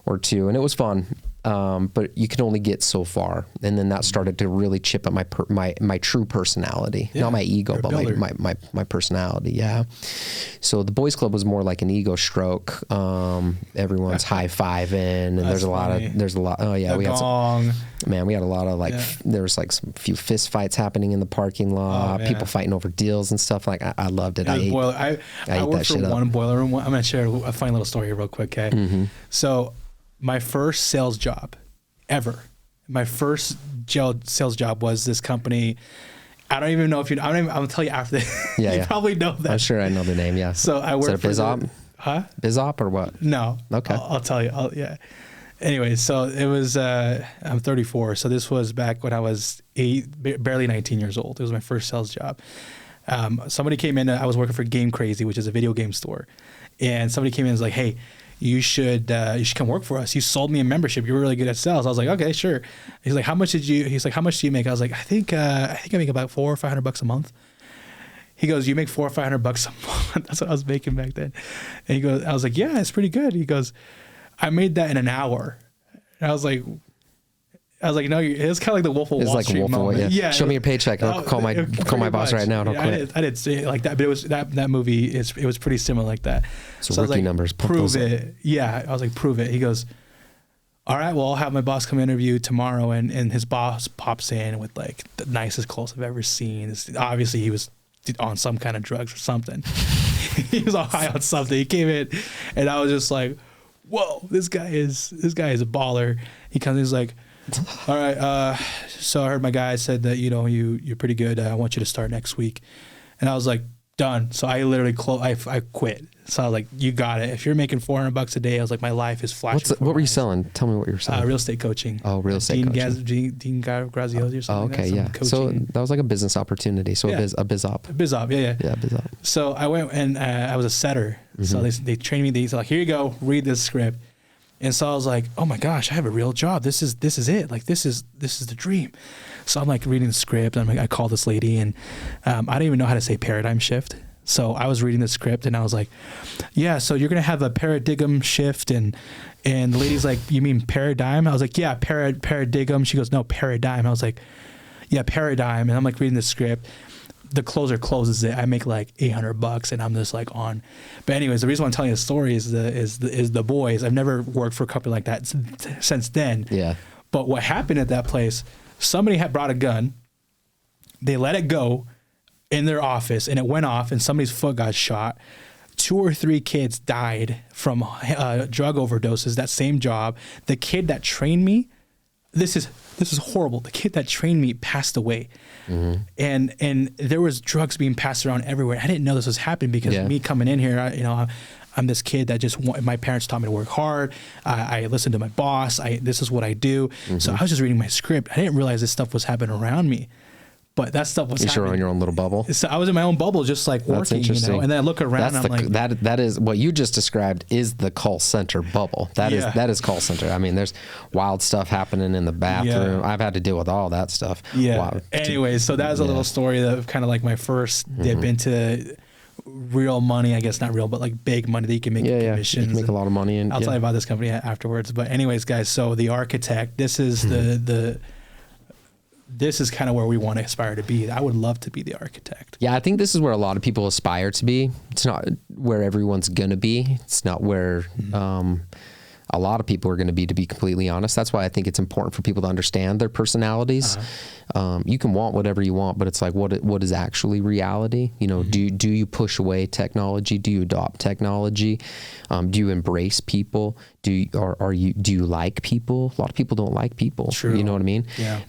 or two, and it was fun. but you can only get so far. And then that started to really chip at my true personality, not my ego, but my personality. Yeah. So the boys club was more like an ego stroke. Everyone's high fiving, and there's a lot. Oh yeah, we had a lot of like, there was like some few fist fights happening in the parking lot, people fighting over deals and stuff. Like I loved it. I worked for one boiler room. I'm going to share a funny little story here real quick. Okay. Mm-hmm. So my first sales job ever, sales job was this company. I don't even know if I'm going to tell you after this. Yeah, you probably know that. I'm sure I know the name. Yeah. So I worked for BizOp. BizOp or what? No. Okay. I'll tell you. Yeah. Anyway, so it was, I'm 34. So this was back when I was barely 19 years old. It was my first sales job. Somebody came in, I was working for Game Crazy, which is a video game store. And somebody came in and was like, hey, you should come work for us. You sold me a membership. You're really good at sales. I was like, okay, sure. He's like, how much do you make? I was like, I think I make about $400 or $500 a month. He goes, you make $400 or $500 a month. That's what I was making back then. And he goes, I was like, yeah, it's pretty good. He goes, I made that in an hour. And I was like, no, it's kind of like the Wolf of Wall Street moment. Yeah. Show me your paycheck. I'll call my boss right now. Don't quit. I didn't say it like that, but it was that movie. It was pretty similar like that. So rookie numbers. Prove it. Yeah, I was like, prove it. He goes, all right, well, I'll have my boss come interview tomorrow, and his boss pops in with like the nicest clothes I've ever seen. Obviously, he was on some kind of drugs or something. He was all high on something. He came in, and I was just like, whoa, this guy is a baller. He comes in, he's like, all right, so I heard my guy said that, you're pretty good. I want you to start next week. And I was like, done. So I literally I quit. So I was like, you got it. If you're making $400 a day, I was like, my life is flashing. What were you selling? Tell me what you were selling. Real estate coaching. Oh, real estate coaching. Dean Graziosi or something. Oh, okay, like that. yeah. So that was like a business opportunity. So a BizOp. BizOp, yeah. Yeah, BizOp. So I went and I was a setter. Mm-hmm. So they trained me. They said, like, here you go, read this script. And so I was like, oh my gosh, I have a real job. This is it. Like, this is the dream. So I'm like reading the script, and I called this lady, and I didn't even know how to say paradigm shift. So I was reading the script, and I was like, yeah, so you're going to have a paradigm shift. And the lady's like, you mean paradigm? I was like, yeah, paradigm. She goes, no, paradigm. I was like, yeah, paradigm. And I'm like reading the script. The closer closes it. I make like $800, and I'm just like on. But anyways, the reason why I'm telling you the story is the boys. I've never worked for a company like that since then. Yeah. But what happened at that place? Somebody had brought a gun. They let it go in their office, and it went off, and somebody's foot got shot. 2 or 3 kids died from drug overdoses. That same job. The kid that trained me. This is horrible. The kid that trained me passed away. Mm-hmm. And there was drugs being passed around everywhere. I didn't know this was happening because me coming in here, I'm this kid that my parents taught me to work hard. I listened to my boss. This is what I do. Mm-hmm. So I was just reading my script. I didn't realize this stuff was happening around me. But that stuff was happening. You were in your own little bubble? So I was in my own bubble, just like working, and then I look around, and I'm like... That is, what you just described is the call center bubble. That is call center. I mean, there's wild stuff happening in the bathroom. I've had to deal with all that stuff. Yeah. Wow. Anyways, so that was a little story of kind of like my first dip into real money, I guess not real, but like big money that you can make commissions. You can make a lot of money. And I'll tell you about this company afterwards. But anyways, guys, so The Architect, this is this is kind of where we want to aspire to be. I would love to be the architect. Yeah, I think this is where a lot of people aspire to be. It's not where everyone's going to be. It's not where a lot of people are going to be completely honest. That's why I think it's important for people to understand their personalities. You can want whatever you want, but it's like, what is actually reality? Do you push away technology? Do you adopt technology? Do you embrace people? Do you like people? A lot of people don't like people. True. You know what I mean? Yeah.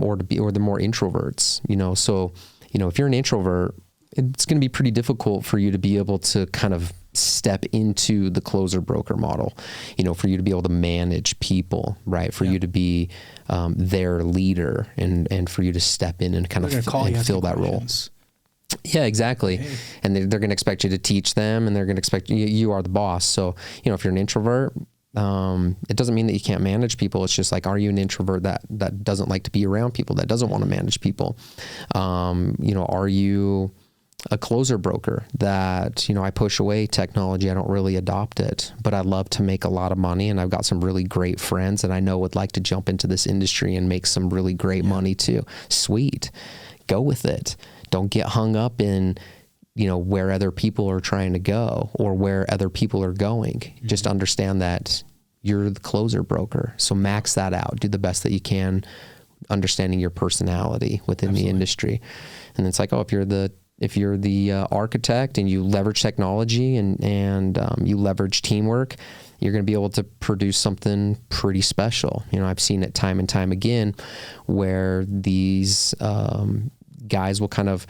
Or they're more introverts. So if you're an introvert, it's going to be pretty difficult for you to be able to kind of step into the closer broker model, for you to be able to manage people, right? For you to be their leader and for you to step in and kind of fill that role. Yeah, exactly. Hey. And they're going to expect you to teach them, and they're going to expect you are the boss. So, if you're an introvert, it doesn't mean that you can't manage people. It's just like, are you an introvert that doesn't like to be around people, that doesn't want to manage people? Are you a closer broker that, I push away technology. I don't really adopt it, but I love to make a lot of money, and I've got some really great friends that I know would like to jump into this industry and make some really great money too. Sweet. Go with it. Don't get hung up in, where other people are trying to go or where other people are going. Mm-hmm. Just understand that you're the closer broker. So max that out. Do the best that you can, understanding your personality within the industry. And it's like, if you're the architect and you leverage technology and you leverage teamwork, you're going to be able to produce something pretty special. I've seen it time and time again where these guys will kind of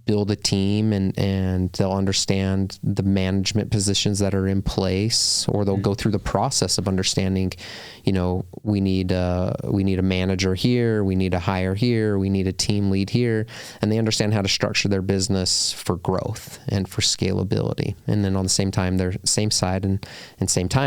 build a team and they'll understand the management positions that are in place, or they'll go through the process of understanding, we need a manager here, we need a hire here, we need a team lead here, and they understand how to structure their business for growth and for scalability. And then on the same time,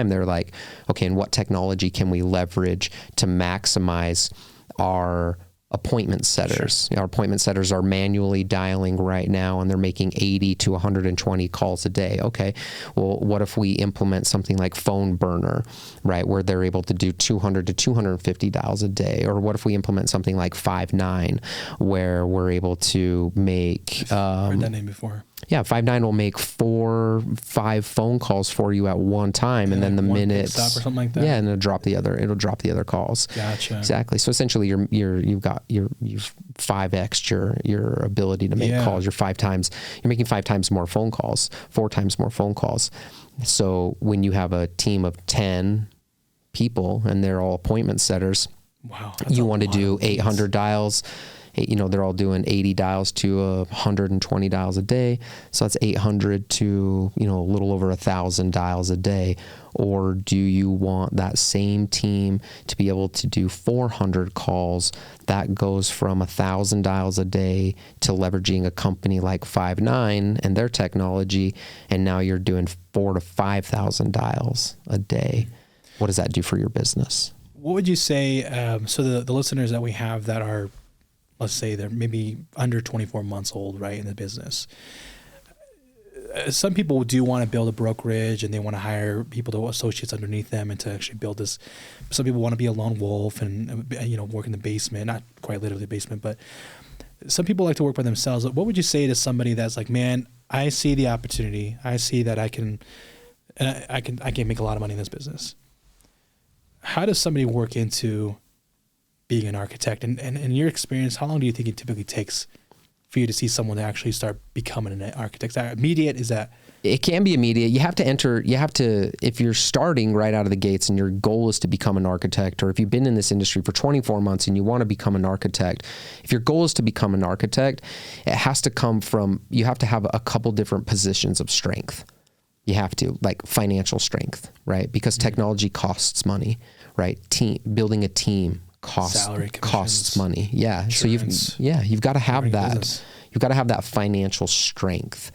they're like, okay, and what technology can we leverage to maximize our appointment setters? Sure. Our appointment setters are manually dialing right now, and they're making 80 to 120 calls a day. Okay, well, what if we implement something like Phone Burner, right, where they're able to do 200 to 250 dials a day? Or what if we implement something like Five9, where we're able to make... heard that name before. Yeah, Five9 will make 4-5 phone calls for you at one time, and then the minutes stop or something like that. Yeah, and it'll drop the other calls. Gotcha. Exactly. So essentially, you've 5x'd your ability to make calls. You're making 5 times more phone calls, 4 times more phone calls. So when you have a team of 10 people and they're all appointment setters, wow, you want to do 800 dials. They're all doing 80 dials to 120 dials a day. So that's 800 to, a little over 1,000 dials a day. Or do you want that same team to be able to do 400 calls? That goes from 1,000 dials a day to leveraging a company like Five9 and their technology. And now you're doing 4,000 to 5,000 dials a day. What does that do for your business? What would you say? So the listeners that we have that are, let's say they're maybe under 24 months old, right, in the business. Some people do want to build a brokerage and they want to hire associates underneath them and to actually build this. Some people want to be a lone wolf and, work in the basement, not quite literally the basement, but some people like to work by themselves. What would you say to somebody that's like, man, I see the opportunity. I see that I can make a lot of money in this business. How does somebody work into being an architect? And in your experience, how long do you think it typically takes for you to see someone to actually start becoming an architect? Is that immediate? Is that... It can be immediate. If you're starting right out of the gates and your goal is to become an architect, or if you've been in this industry for 24 months and you want to become an architect, if your goal is to become an architect, it has to come from, you have to have a couple different positions of strength. You have to, like financial strength, right? Because technology costs money, right? Building a team costs money. Yeah. Insurance. So you've got to have that. Business. You've got to have that financial strength.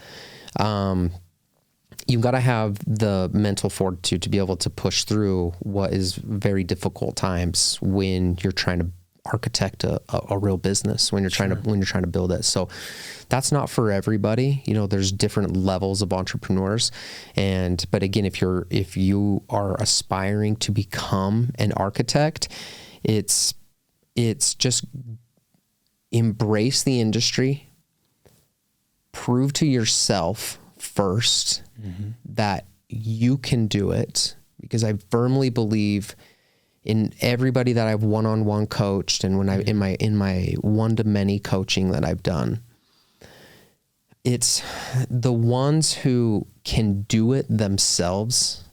You've got to have the mental fortitude to be able to push through what is very difficult times when you're trying to architect a real business, when you're trying to build it. So that's not for everybody. There's different levels of entrepreneurs. But again, if you are aspiring to become an architect, it's just embrace the industry, prove to yourself first that you can do it, because I firmly believe in everybody that I've one-on-one coached, and when in my one-to-many coaching that I've done, it's the ones who can do it themselves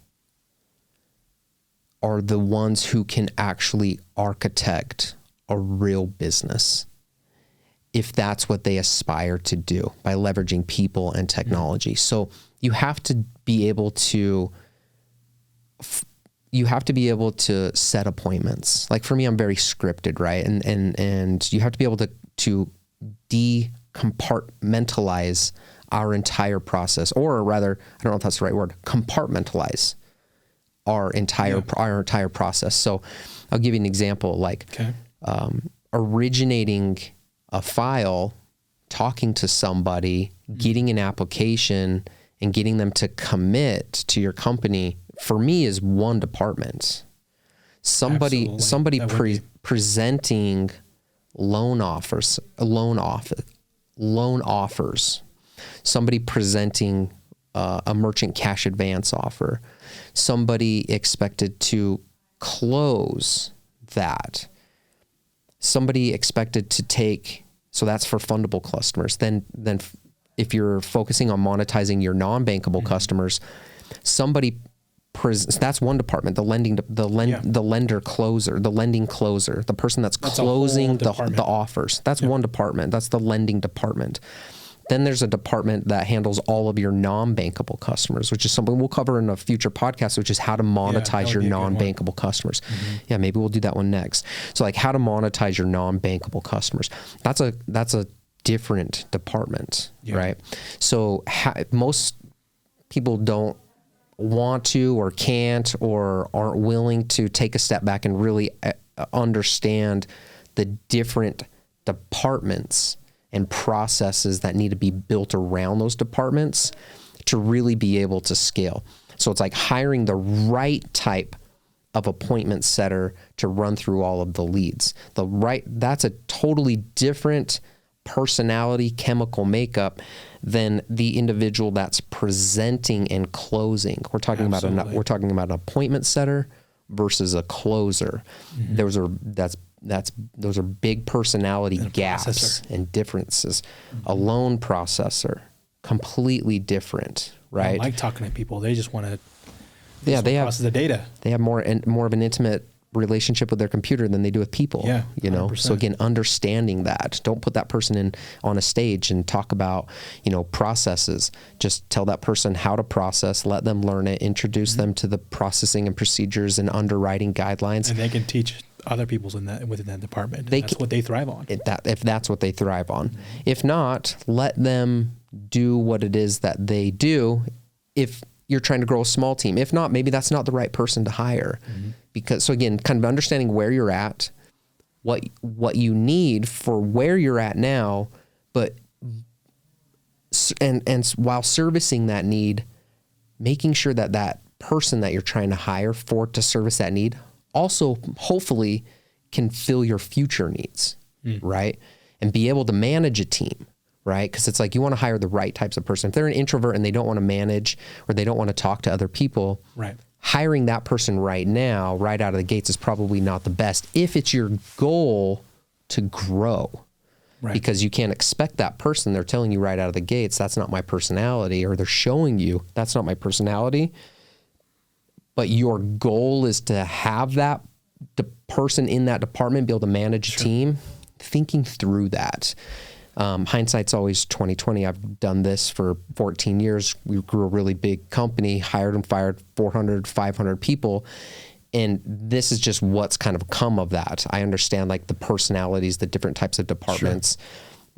are the ones who can actually architect a real business, if that's what they aspire to do, by leveraging people and technology. So you have to be able to set appointments. Like for me, I'm very scripted, right? And you have to be able to decompartmentalize our entire process, or rather, I don't know if that's the right word, compartmentalize our entire process. So I'll give you an example, like originating a file talking to somebody, getting an application, and getting them to commit to your company, for me, is one department. Somebody presenting loan offers, somebody presenting a merchant cash advance offer, somebody expected to close that, somebody expected to take, so that's for fundable customers. Then if you're focusing on monetizing your non-bankable customers, somebody that's one department, the lender closer, the lending closer, the person that's closing the offers. That's one department. That's the lending department. Then there's a department that handles all of your non-bankable customers, which is something we'll cover in a future podcast, which is how to monetize your non-bankable customers. Yeah, maybe we'll do that one next. So like how to monetize your non-bankable customers. That's a different department, right? So most people don't want to or can't or aren't willing to take a step back and really understand the different departments and processes that need to be built around those departments to really be able to scale. So it's like hiring the right type of appointment setter to run through all of the leads. That's a totally different personality, chemical makeup than the individual that's presenting and closing. We're talking about an appointment setter versus a closer. Those are big personality gaps and differences. A loan processor, completely different, right? I like talking to people. They just want to process the data. They have more of an intimate relationship with their computer than they do with people. Yeah, you know. 100%. So again, understanding that. Don't put that person on a stage and talk about, processes. Just tell that person how to process, let them learn it, introduce them to the processing and procedures and underwriting guidelines. And they can teach other people's within that department. That's what they thrive on. If that's what they thrive on. If not, let them do what it is that they do. If you're trying to grow a small team. If not, maybe that's not the right person to hire. Because, so again, kind of understanding where you're at, what you need for where you're at now, but and while servicing that need, making sure that person that you're trying to hire to service that need also hopefully can fill your future needs, right? And be able to manage a team. Right? Because it's like you want to hire the right types of person. If they're an introvert and they don't want to manage or they don't want to talk to other people, hiring that person right now, right out of the gates, is probably not the best if it's your goal to grow. Right. Because you can't expect that person. They're telling you right out of the gates, that's not my personality, or they're showing you that's not my personality. But your goal is to have the person in that department be able to manage a team. Thinking through that. Hindsight's always 2020. I've done this for 14 years. We grew a really big company, hired and fired 400, 500 people. And this is just what's kind of come of that. I understand like the personalities, the different types of departments,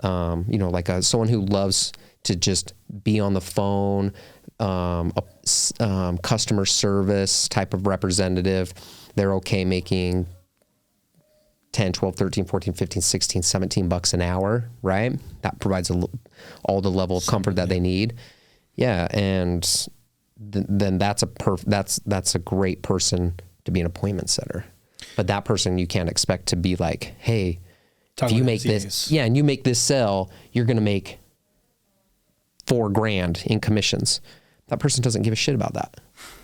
like someone who loves to just be on the phone, customer service type of representative. They're okay making 10, 12, 13, 14, 15, 16, 17 bucks an hour, right? That provides all the level of comfort that they need. Yeah. And then that's a great person to be an appointment setter. But that person you can't expect to be like, hey, if you make this, and you make this sell, you're going to make $4,000 in commissions. That person doesn't give a shit about that.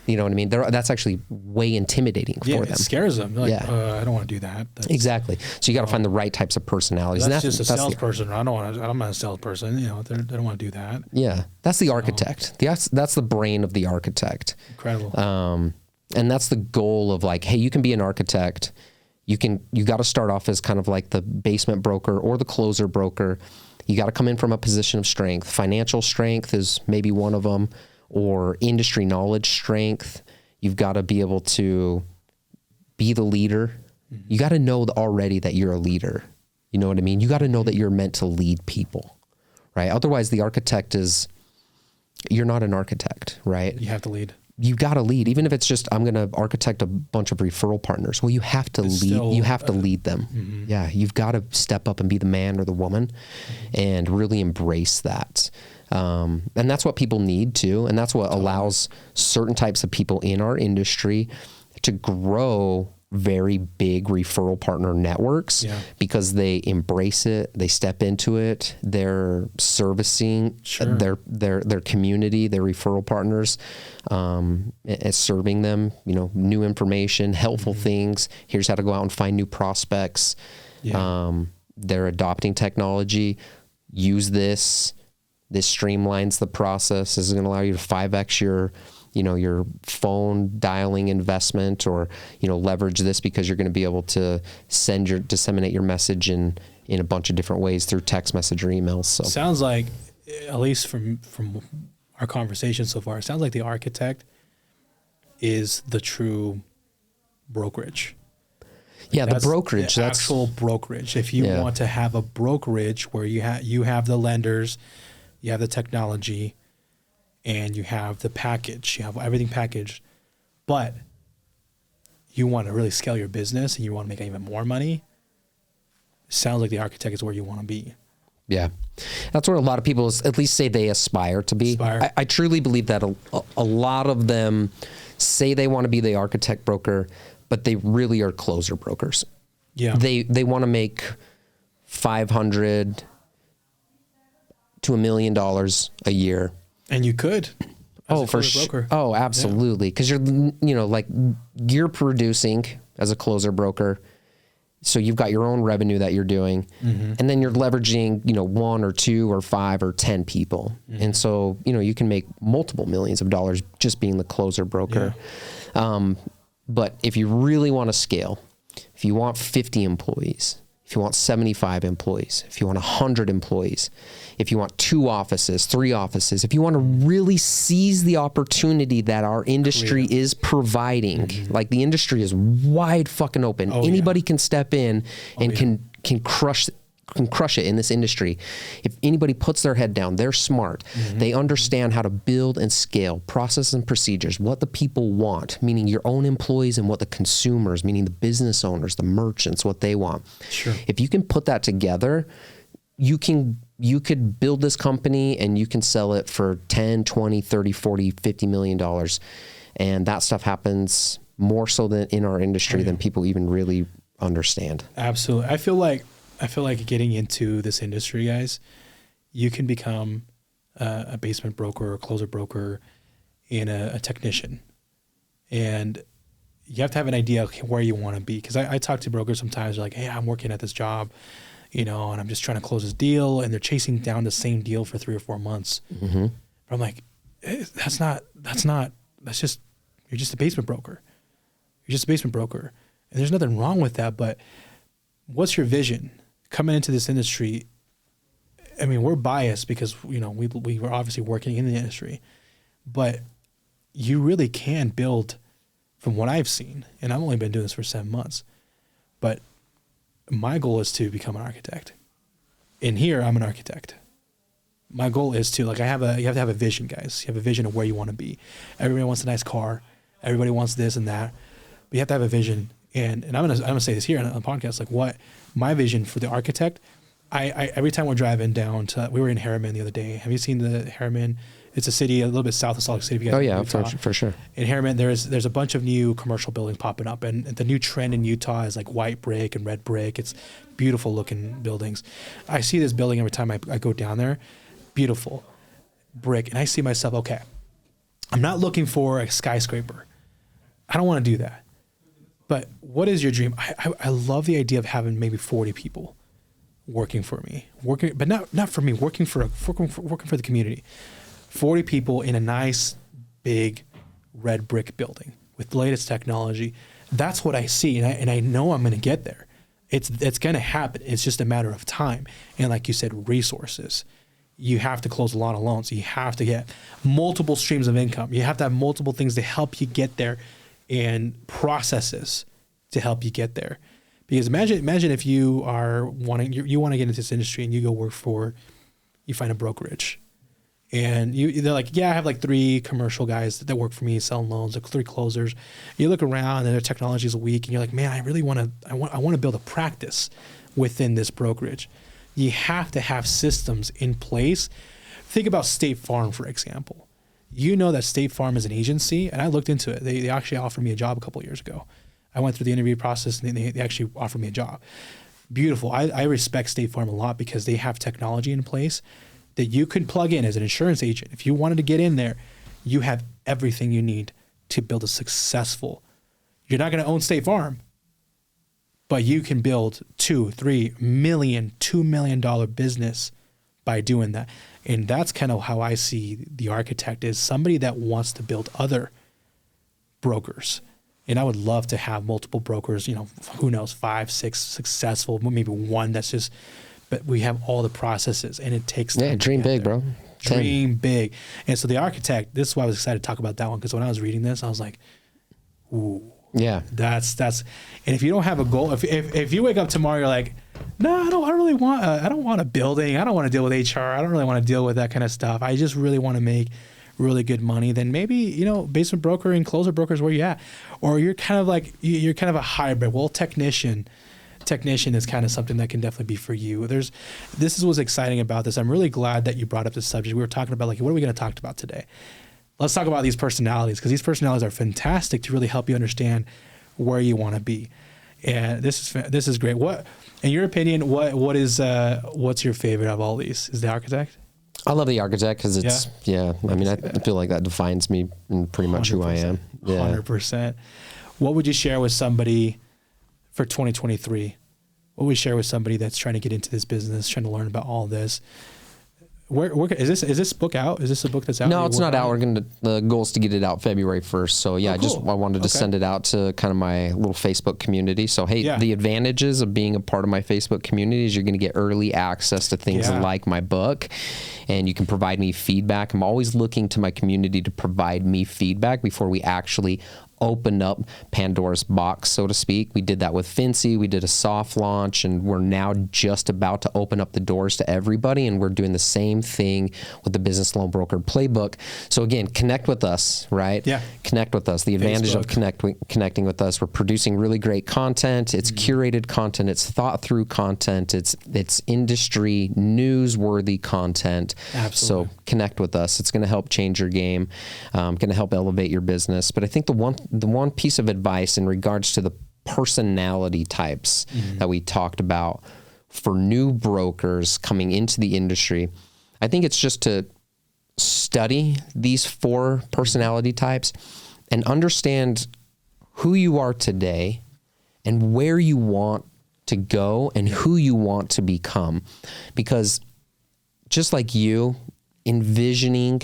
You know what I mean? That's actually way intimidating for them. It scares them. Like, I don't want to do that. Exactly. So you got to find the right types of personalities. That's just a salesperson. I'm not a salesperson. They don't want to do that. Yeah. That's the architect. That's the brain of the architect. Incredible. And that's the goal of like, hey, you can be an architect. You got to start off as kind of like the basement broker or the closer broker. You got to come in from a position of strength. Financial strength is maybe one of them. Or industry knowledge strength. You've got to be able to be the leader. You got to know already that you're a leader. You know what I mean? You got to know that you're meant to lead people, right? Otherwise, the architect you're not an architect, right? You have to lead. you got to lead, even if it's just, I'm going to architect a bunch of referral partners. Well, you have to lead. You have to lead them. Yeah. You've got to step up and be the man or the woman and really embrace that. And that's what people need too. And that's what allows certain types of people in our industry to grow very big referral partner networks because they embrace it, they step into it, they're servicing their community, their referral partners, serving them, new information, helpful things. Here's how to go out and find new prospects. They're adopting technology. Use this. This streamlines the process. This is going to allow you to 5x your phone dialing investment, or, leverage this because you're going to be able to disseminate your message in a bunch of different ways through text message or emails. So sounds like, at least from our conversation so far, it sounds like the architect is the true brokerage. Yeah, the brokerage. That's actual brokerage. If you want to have a brokerage where you have the lenders, you have the technology, and you have the package, you have everything packaged, but you want to really scale your business and you want to make even more money, sounds like the architect is where you want to be. Yeah. That's where a lot of people at least say they aspire to be. I truly believe that a lot of them say they want to be the architect broker, but they really are closer brokers. Yeah. They want to make $500 to $1 million a year. And you could. Oh, for sure. Oh, absolutely. Because you're producing as a closer broker. So you've got your own revenue that you're doing, and then you're leveraging, 1 or 2 or 5 or 10 people. And so, you can make multiple millions of dollars just being the closer broker. Yeah. But if you really want to scale, if you want 50 employees, if you want 75 employees, if you want 100 employees, if you want 2 offices, 3 offices, if you want to really seize the opportunity that our industry is providing, like the industry is wide fucking open. Anybody can step in and can crush it in this industry. If anybody puts their head down, they're smart. They understand how to build and scale processes and procedures, what the people want, meaning your own employees, and what the consumers, meaning the business owners, the merchants, what they want. Sure. If you can put that together, you could build this company and you can sell it for 10, 20, 30, 40, $50 million. And that stuff happens more so than in our industry than people even really understand. Absolutely. I feel like getting into this industry, guys, you can become a basement broker or closer broker and a technician. And you have to have an idea of where you want to be. Because I talk to brokers sometimes, they're like, hey, I'm working at this job, and I'm just trying to close this deal, and they're chasing down the same deal for 3 or 4 months. But I'm like, you're just a basement broker. You're just a basement broker. And there's nothing wrong with that, but what's your vision? Coming into this industry, I mean, we're biased because, we were obviously working in the industry, but you really can build, from what I've seen, and I've only been doing this for 7 months, but my goal is to become an architect. In here, I'm an architect. My goal is to, you have to have a vision, guys. You have a vision of where you want to be. Everybody wants a nice car. Everybody wants this and that, but you have to have a vision. And I'm gonna say this here on the podcast, what my vision for the architect. I every time we're driving down to, we were in Harriman the other day. Have you seen the Harriman? It's a city a little bit south of Salt Lake City. Oh yeah, for sure. In Harriman, there's a bunch of new commercial buildings popping up, and the new trend in Utah is white brick and red brick. It's beautiful looking buildings. I see this building every time I go down there, beautiful brick, and I see myself, okay, I'm not looking for a skyscraper. I don't want to do that. But what is your dream? I love the idea of having maybe 40 people working for me, but not for me, working for the community. 40 people in a nice big red brick building with the latest technology. That's what I see, and I know I'm going to get there. It's going to happen. It's just a matter of time. And like you said, resources. You have to close a lot of loans. You have to get multiple streams of income. You have to have multiple things to help you get there, and processes to help you get there. Because imagine if you are you want to get into this industry and you go work you find a brokerage, And they're like, yeah, I have like 3 commercial guys that work for me selling loans, like 3 closers. You look around and their technology is weak, and you're like, man, I really want to build a practice within this brokerage. You have to have systems in place. Think about State Farm, for example. You know that State Farm is an agency, and I looked into it. They actually offered me a job a couple of years ago. I went through the interview process, and they actually offered me a job. Beautiful. I respect State Farm a lot because they have technology in place that you can plug in as an insurance agent. If you wanted to get in there, you have everything you need to build a successful. You're not going to own State Farm, but you can build $2 million business by doing that. And that's kind of how I see the architect is somebody that wants to build other brokers. And I would love to have multiple brokers, who knows, 5, 6 successful, maybe 1 that's just, but we have all the processes and it takes time. Yeah, dream big, bro. Dream big. And so the architect, this is why I was excited to talk about that one, because when I was reading this, I was like, ooh. Yeah. That's and if you don't have a goal, if you wake up tomorrow, you're like, no, I don't want a building. I don't want to deal with HR. I don't really want to deal with that kind of stuff. I just really want to make really good money. Then maybe, basement broker and closer broker is where you're at. Or you're kind of like, you're kind of a hybrid. Well, technician is kind of something that can definitely be for you. This is what's exciting about this. I'm really glad that you brought up this subject. We were talking about, like, what are we going to talk about today? Let's talk about these personalities, because these personalities are fantastic to really help you understand where you want to be. And this is great. What, in your opinion, what's your favorite of all these? Is the architect? I love the architect because it's, I mean, I feel like that defines me and pretty much who I am. Yeah. 100%. What would you share with somebody for 2023? What would you share with somebody that's trying to get into this business, trying to learn about all this? Where is this book out? Is this a book that's out? No, it's not out. The goal is to get it out February 1st. So yeah, cool. I wanted to send it out to kind of my little Facebook community. So hey, the advantages of being a part of my Facebook community is you're going to get early access to things like my book, and you can provide me feedback. I'm always looking to my community to provide me feedback before we actually opened up Pandora's box, so to speak. We did that with Fincy. We did a soft launch, and we're now just about to open up the doors to everybody, and we're doing the same thing with the Business Loan Broker Playbook. So again, connect with us, right? Yeah. Connect with us. The advantage of connecting with us, we're producing really great content. It's curated content. It's thought through content. It's industry newsworthy content. Absolutely. So connect with us. It's going to help change your game, going to help elevate your business. But I think the one piece of advice in regards to the personality types that we talked about for new brokers coming into the industry, I think it's just to study these 4 personality types and understand who you are today and where you want to go and who you want to become. Because just like you, envisioning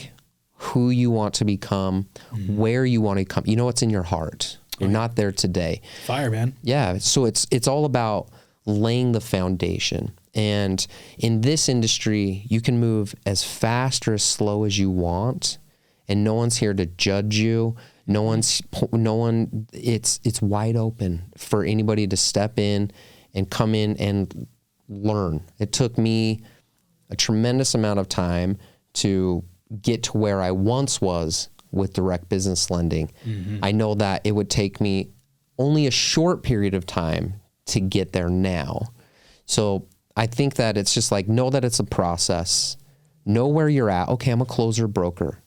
who you want to become, where you want to come, what's in your heart. You're not there today. Fire, man. Yeah. So it's all about laying the foundation. And in this industry, you can move as fast or as slow as you want, and no one's here to judge you. It's wide open for anybody to step in and come in and learn. It took me a tremendous amount of time to get to where I once was with direct business lending. I know that it would take me only a short period of time to get there now. So I think that it's just like, know that it's a process. Know where you're at. Okay, I'm a closer broker.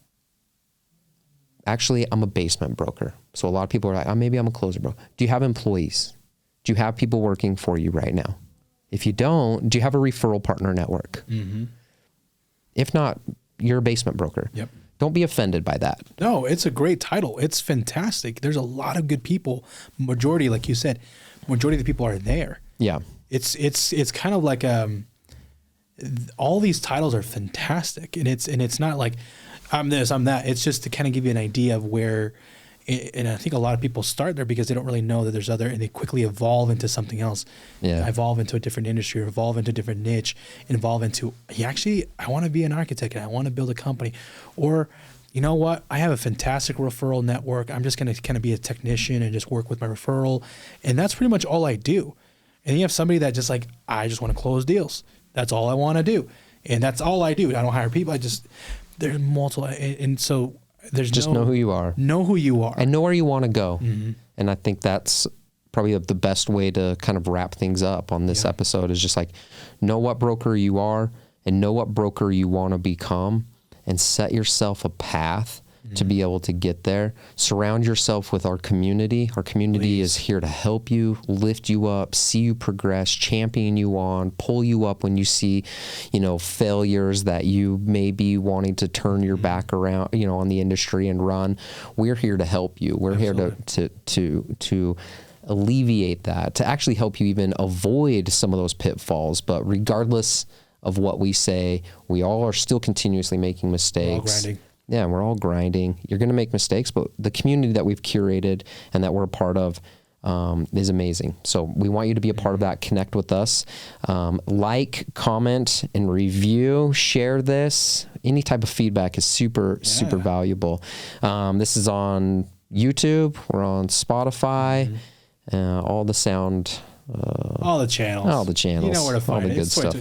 Actually, I'm a basement broker. So a lot of people are like, maybe I'm a closer broker. Do you have employees? Do you have people working for you right now? If you don't, do you have a referral partner network? If not, you're a basement broker. Yep. Don't be offended by that. No, it's a great title. It's fantastic. There's a lot of good people. Majority, like you said, majority of the people are there. Yeah. It's kind of like all these titles are fantastic, and it's not like I'm this, I'm that. It's just to kind of give you an idea of where. And I think a lot of people start there because they don't really know that there's other, and they quickly evolve into something else. Yeah. Evolve into a different industry, or evolve into a different niche, evolve into, I want to be an architect and I want to build a company. Or, you know what? I have a fantastic referral network. I'm just going to kind of be a technician and just work with my referral. And that's pretty much all I do. And you have somebody that just like, I just want to close deals. That's all I want to do. And that's all I do. I don't hire people. There's multiple, and so there's Just know who you are. Know who you are. And know where you want to go. And I think that's probably the best way to kind of wrap things up on this episode is just like, know what broker you are and know what broker you want to become and set yourself a path to be able to get there. Surround yourself with our community. Our community is here to help you, lift you up, see you progress, champion you on, pull you up when you see, failures that you may be wanting to turn your back around, on the industry and run. We're here to help you. We're here to alleviate that, to actually help you even avoid some of those pitfalls. But regardless of what we say, we all are still continuously making mistakes. We're all grinding. Yeah, we're all grinding. You're going to make mistakes, but the community that we've curated and that we're a part of is amazing. So we want you to be a part of that. Connect with us. Like, comment, and review. Share this. Any type of feedback is super valuable. This is on YouTube. We're on Spotify. All the sound. All the channels. All the channels. You know where to find all the it. good stuff.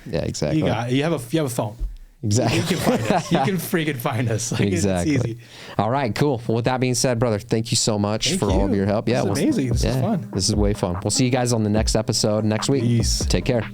Yeah, exactly. You have a phone. Exactly. You can find us. You can freaking find us. Exactly. It's easy. All right, cool. Well, with that being said, brother, thank you so much for all of your help. This is amazing. This is fun. This is way fun. We'll see you guys on the next episode next week. Peace. Take care.